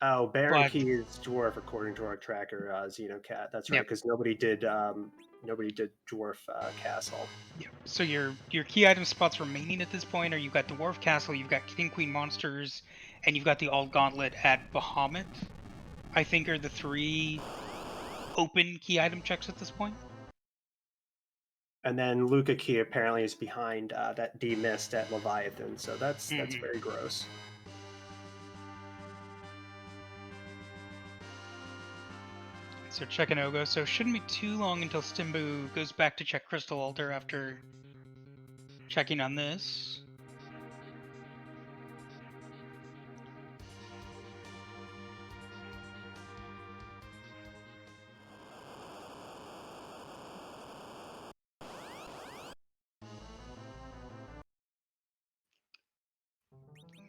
Oh, Baron But Key is dwarf according to our tracker, Xenocat. That's right, yep, because nobody did dwarf castle. yep. So your key item spots remaining at this point are you've got Dwarf Castle, you've got King Queen monsters, and you've got the Alt Gauntlet at Bahamut. I think are the three open key item checks at this point. And then Luca Key apparently is behind that D mist at Leviathan, so that's very gross. So checking Ogo. So shouldn't be too long until Stimbu goes back to check Crystal Altar after checking on this.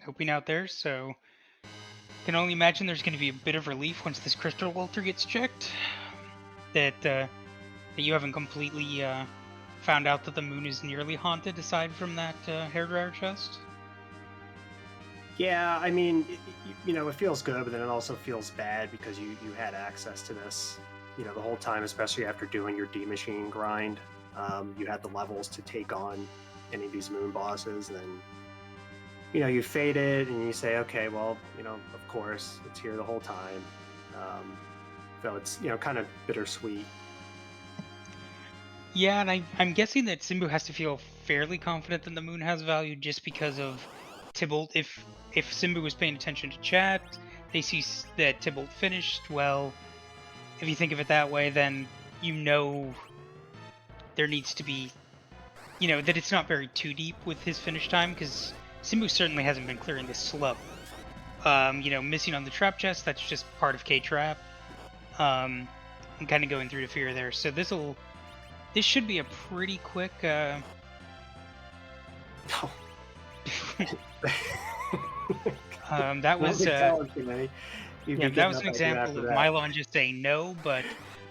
Hoping out there, so can only imagine there's going to be a bit of relief once this Crystal Altar gets checked. That you haven't completely found out that the moon is nearly haunted, aside from that hairdryer chest. Yeah, I mean, it feels good, but then it also feels bad because you had access to this, the whole time, especially after doing your D machine grind. You had the levels to take on any of these moon bosses, and then you fade it and you say, okay, well, of course it's here the whole time. So it's kind of bittersweet. Yeah, and I'm guessing that Simbu has to feel fairly confident that the moon has value just because of Tybalt. If Simbu was paying attention to chat, they see that Tybalt finished. Well, if you think of it that way, then there needs to be, that it's not buried too deep with his finish time, because Simbu certainly hasn't been clearing this slow. Missing on the trap chest, that's just part of K-Trap. I'm kind of going through the fear there. So this should be a pretty quick. That was that was an example of Mylon just saying no, but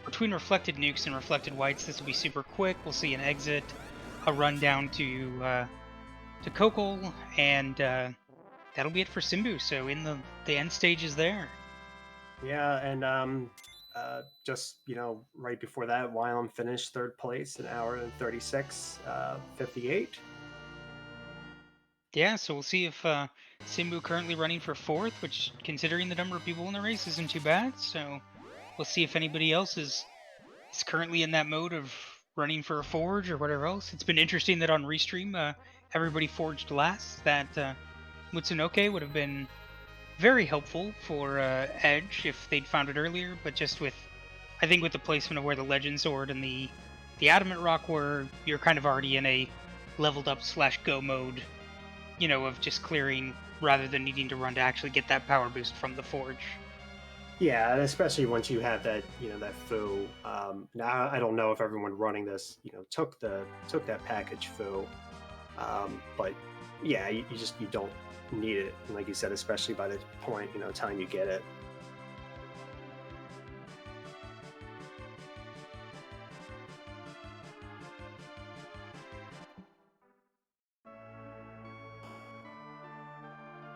between reflected nukes and reflected whites, this will be super quick. We'll see an exit, a run down to Kokol, and that'll be it for Simbu. So in the end stage is there. Yeah, and just right before that, Wylam finished third place, an hour and 36:58. Yeah, so we'll see if Simbu currently running for fourth, which, considering the number of people in the race, isn't too bad. So we'll see if anybody else is currently in that mode of running for a forge or whatever else. It's been interesting that on Restream, everybody forged last. That Mutsunoke would have been very helpful for Edge if they'd found it earlier, but just I think with the placement of where the Legend Sword and the Adamant Rock were, you're kind of already in a leveled up / go mode, of just clearing rather than needing to run to actually get that power boost from the forge. Yeah, and especially once you have that, that foo. Now I don't know if everyone running this, took that package foo, but yeah, you don't need it, and like you said, especially by the point time you get it.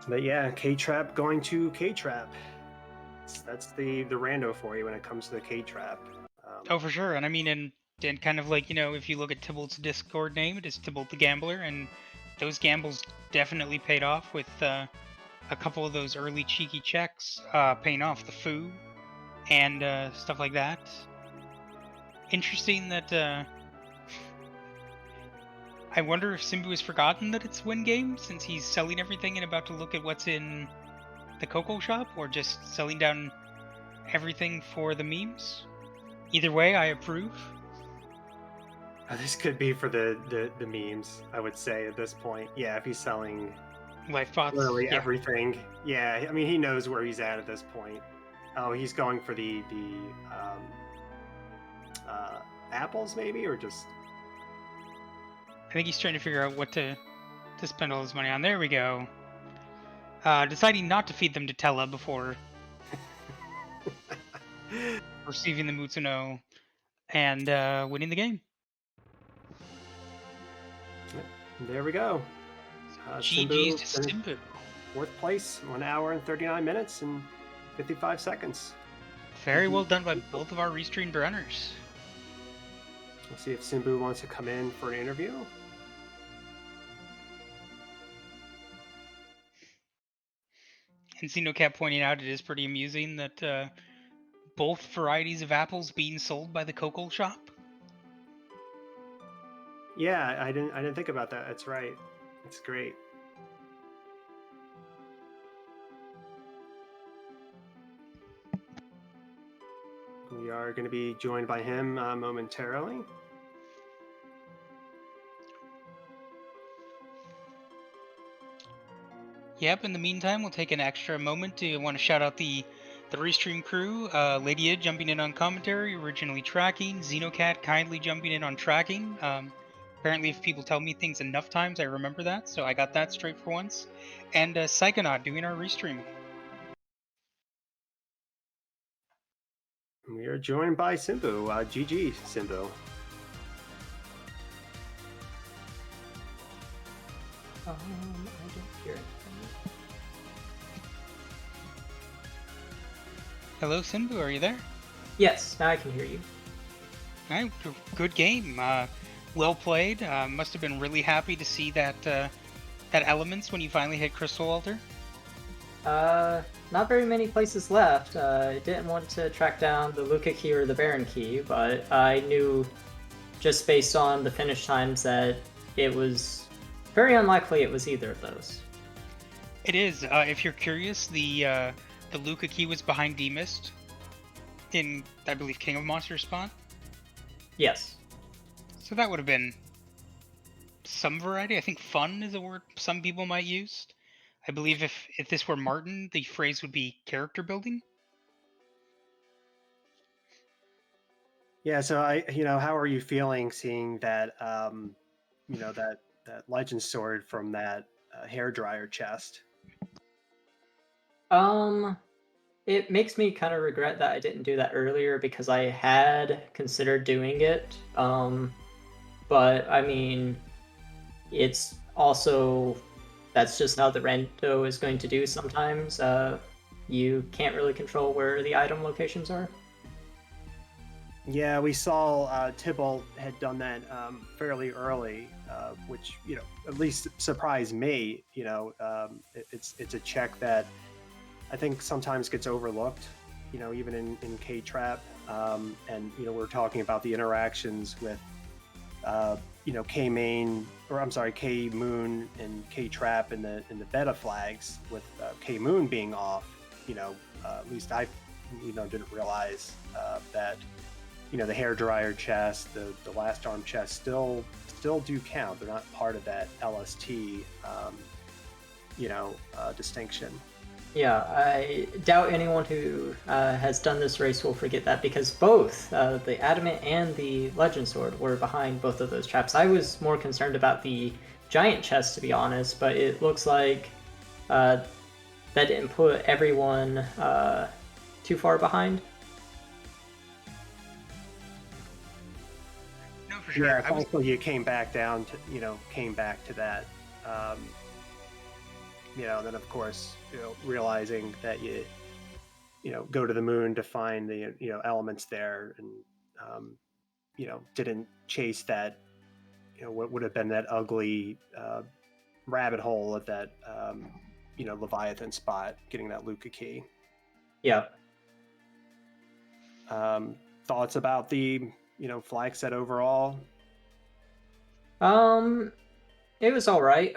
But yeah, K-Trap going to K-Trap. That's the rando for you when it comes to the K trap. Oh, for sure. And I mean, and kind of like, if you look at Tybalt's Discord name, it is Tybalt the Gambler, and those gambles definitely paid off with a couple of those early cheeky checks paying off the foo and stuff like that. Interesting that I wonder if Simbu has forgotten that it's win game since he's selling everything and about to look at what's in the Coco shop, or just selling down everything for the memes. Either way, I approve. This could be for the memes, I would say, at this point. Yeah, if he's selling Life bots. literally Yeah. everything. Yeah, I mean, he knows where he's at this point. Oh, he's going for the apples, maybe, or just... I think he's trying to figure out what to spend all his money on. There we go. Deciding not to feed them to Tella before receiving the Mutsuno and winning the game. There we go. GG's to Simbu, Simbu. 4th place, 1 hour and 39 minutes and 55 seconds. Very well done by both of our restreamed runners. Let's see if Simbu wants to come in for an interview. And Xenocat pointing out it is pretty amusing that both varieties of apples being sold by the Coco shop. Yeah, I didn't think about that. That's right. That's great. We are going to be joined by him momentarily. Yep, in the meantime, we'll take an extra moment to want to shout out the Restream crew. Lady Id jumping in on commentary, originally tracking. Xenocat kindly jumping in on tracking. Apparently, if people tell me things enough times, I remember that, so I got that straight for once. And Psychonaut doing our restreaming. We are joined by Simbu. GG, Simbu. I don't hear it. Hello, Simbu, are you there? Yes, now I can hear you. Alright, good game. Well played. Must have been really happy to see that Elements when you finally hit Crystal Altar. Not very many places left. I didn't want to track down the Luca key or the Baron key, but I knew just based on the finish times that it was very unlikely it was either of those. It is. If you're curious, the Luca key was behind D-Mist in, I believe, King of Monsters spawn. Yes. So that would have been some variety. I think fun is a word some people might use. I believe if this were Martin, the phrase would be character building. Yeah, so how are you feeling seeing that, that legend sword from that hairdryer chest? It makes me kind of regret that I didn't do that earlier because I had considered doing it. But I mean, it's also, that's just how the rando is going to do sometimes. You can't really control where the item locations are. Yeah, we saw Tybalt had done that fairly early, which at least surprised me. It's a check that I think sometimes gets overlooked. Even in K Trap, and we're talking about the interactions with K Main, or I'm sorry, K Moon and K Trap in the beta flags, with K Moon being off. At least I didn't realize that. The hairdryer chest, the last arm chest still do count. They're not part of that LST, distinction. Yeah, I doubt anyone who has done this race will forget that, because both the Adamant and the Legend Sword were behind both of those traps. I was more concerned about the giant chest, to be honest, but it looks like that didn't put everyone too far behind. For sure. Yeah, thankfully you came back down to that. Then of course, realizing that go to the moon to find the elements there, and didn't chase that what would have been that ugly rabbit hole at that Leviathan spot, getting that Luca key. Yeah. Thoughts about the flag set overall? It was all right.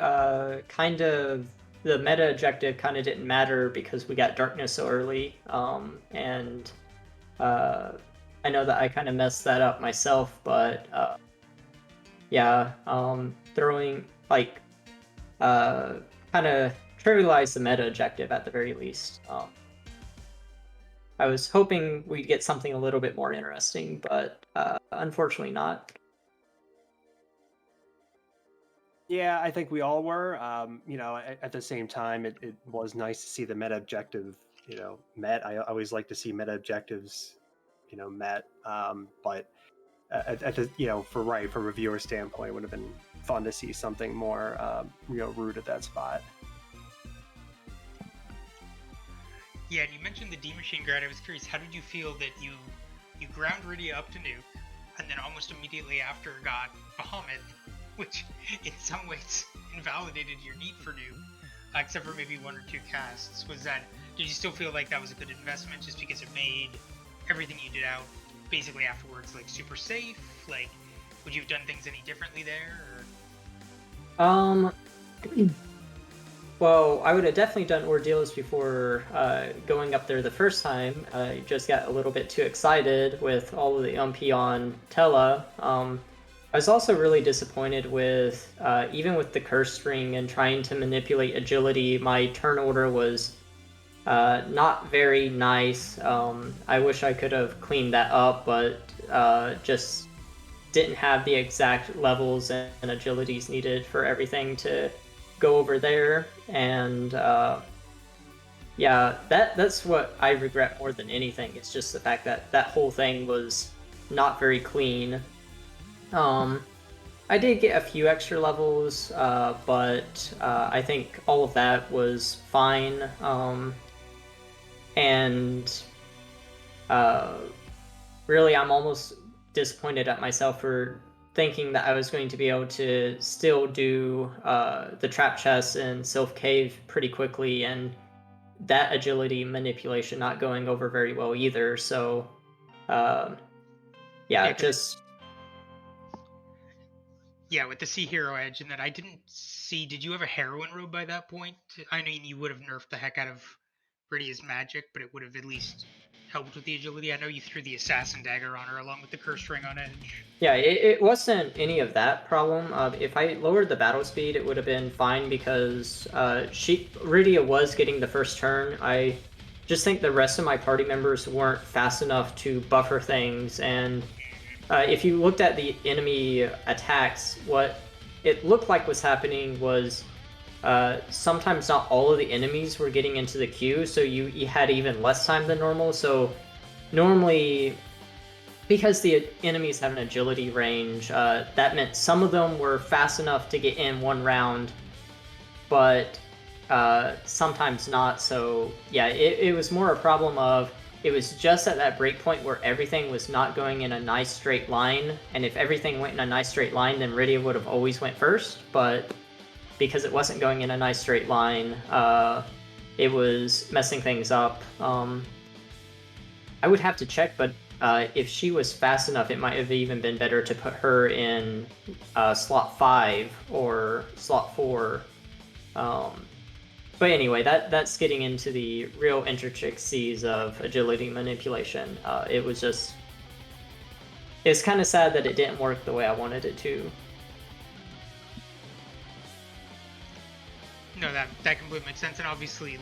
Kind of the meta objective kind of didn't matter because we got darkness so early. And I know that I kind of messed that up myself, but yeah, throwing like kind of trivialized the meta objective at the very least. I was hoping we'd get something a little bit more interesting, but unfortunately not. Yeah, I think we all were. At the same time, it was nice to see the meta objective, met. I always like to see meta objectives, met. But at the, from a viewer standpoint, it would have been fun to see something more, root at that spot. Yeah, and you mentioned the D Machine Guard. I was curious, how did you feel that you ground Rydia up to nuke, and then almost immediately after got Bahamut, which in some ways invalidated your need for nuke, except for maybe 1 or 2 casts? Did you still feel like that was a good investment just because it made everything you did out basically afterwards like super safe? Like, would you have done things any differently there? Or? Well, I would have definitely done ordeals before going up there the first time. I just got a little bit too excited with all of the UMP on Tella. I was also really disappointed with, even with the curse string and trying to manipulate agility, my turn order was not very nice. I wish I could have cleaned that up, but just didn't have the exact levels and agilities needed for everything to go over there. And yeah, that's what I regret more than anything. It's just the fact that that whole thing was not very clean. I did get a few extra levels, but I think all of that was fine. And really, I'm almost disappointed at myself for thinking that I was going to be able to still do the trap chest and Sylph Cave pretty quickly, and that agility manipulation not going over very well either. So, yeah, just... Yeah, with the Sea Hero Edge, and then I didn't see... Did you have a Heroine robe by that point? I mean, you would have nerfed the heck out of Rydia's magic, but it would have at least helped with the agility. I know you threw the Assassin Dagger on her along with the Curse Ring on Edge. Yeah, it wasn't any of that problem. If I lowered the battle speed, it would have been fine because Rydia was getting the first turn. I just think the rest of my party members weren't fast enough to buffer things, and if you looked at the enemy attacks, what it looked like was happening was sometimes not all of the enemies were getting into the queue, so you had even less time than normal. So normally, because the enemies have an agility range, that meant some of them were fast enough to get in one round, but sometimes not. So yeah, it was more a problem of it was just at that breakpoint where everything was not going in a nice straight line, and if everything went in a nice straight line, then Rydia would have always went first, but because it wasn't going in a nice straight line, it was messing things up. I would have to check, but if she was fast enough, it might have even been better to put her in slot 5 or slot 4. But anyway, that's getting into the real intricacies of agility manipulation. It's kind of sad that it didn't work the way I wanted it to. No, that completely makes sense, and obviously,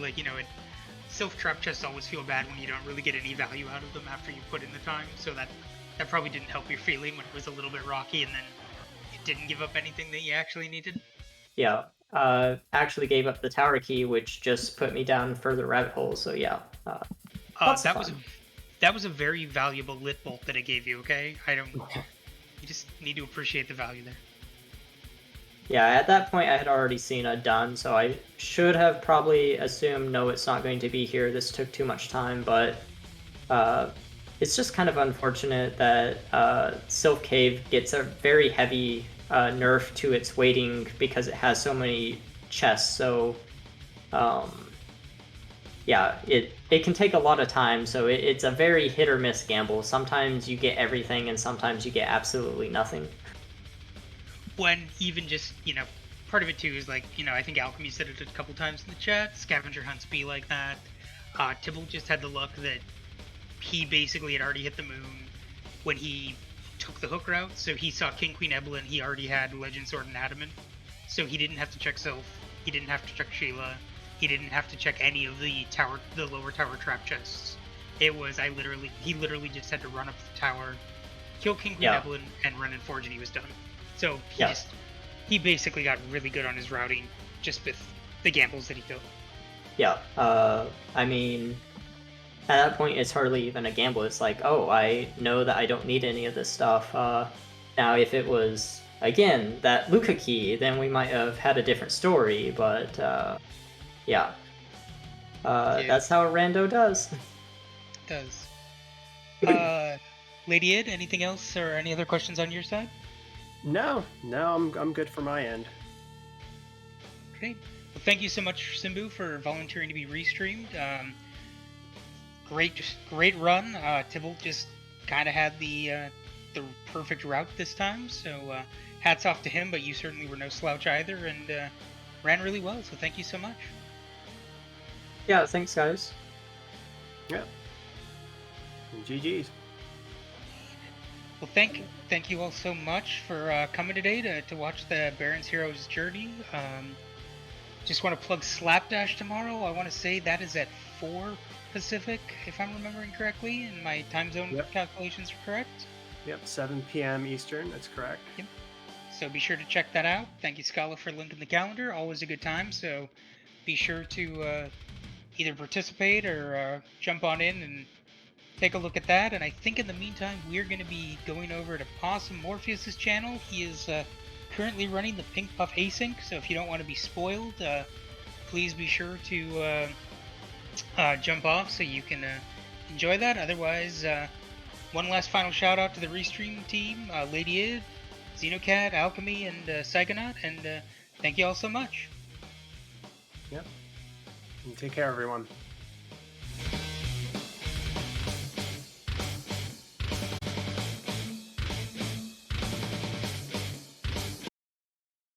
Sylph Trap Chests always feel bad when you don't really get any value out of them after you put in the time, so that probably didn't help your feeling when it was a little bit rocky and then it didn't give up anything that you actually needed. Yeah, actually gave up the tower key, which just put me down further rabbit holes, so yeah. That was a very valuable lit bolt that it gave you, okay? You just need to appreciate the value there. Yeah, at that point I had already seen a done, so I should have probably assumed, no, it's not going to be here. This took too much time, but it's just kind of unfortunate that Sylph Cave gets a very heavy nerf to its weighting because it has so many chests. So yeah, it can take a lot of time. So it's a very hit or miss gamble. Sometimes you get everything, and sometimes you get absolutely nothing. When even just, part of it too is like, I think Alchemy said it a couple times in the chat, scavenger hunts be like that. Tibble just had the luck that he basically had already hit the moon when he took the hook route, so he saw King Queen Evelyn, he already had Legend Sword and Adamant, so he didn't have to check Sylph, he didn't have to check Sheila, he didn't have to check any of the lower tower trap chests. He literally just had to run up the tower, kill King Queen Evelyn, and run in Forge, and he was done. So he basically got really good on his routing just with the gambles that he took. Yeah, I mean, at that point, it's hardly even a gamble. It's like, oh, I know that I don't need any of this stuff. Now, if it was, again, that Luca key, then we might have had a different story, but yeah. That's how a rando does. It does. Lady Id, anything else or any other questions on your side? No, I'm good for my end. Great. Well, thank you so much, Simbu, for volunteering to be restreamed. Great run. Tibble just kind of had the perfect route this time, so hats off to him. But you certainly were no slouch either, and ran really well. So thank you so much. Yeah, thanks, guys. Yeah. And GG's. Well, thank you all so much for coming today to watch the Baron's Heroes journey. Just want to plug Slapdash tomorrow. I want to say that is at 4 Pacific, if I'm remembering correctly, and my time zone calculations are correct. Yep, 7 p.m. Eastern, that's correct. Yep. So be sure to check that out. Thank you, Scala, for linking the calendar. Always a good time, so be sure to either participate or jump on in and take a look at that. And I think in the meantime, we're going to be going over to Possum Morpheus' channel. He is currently running the Pink Puff Async, so if you don't want to be spoiled, please be sure to jump off so you can enjoy that. Otherwise, one last final shout out to the Restream team, Lady Id, Xenocat, Alchemy, and Psychonaut, and thank you all so much. Yep. And take care, everyone.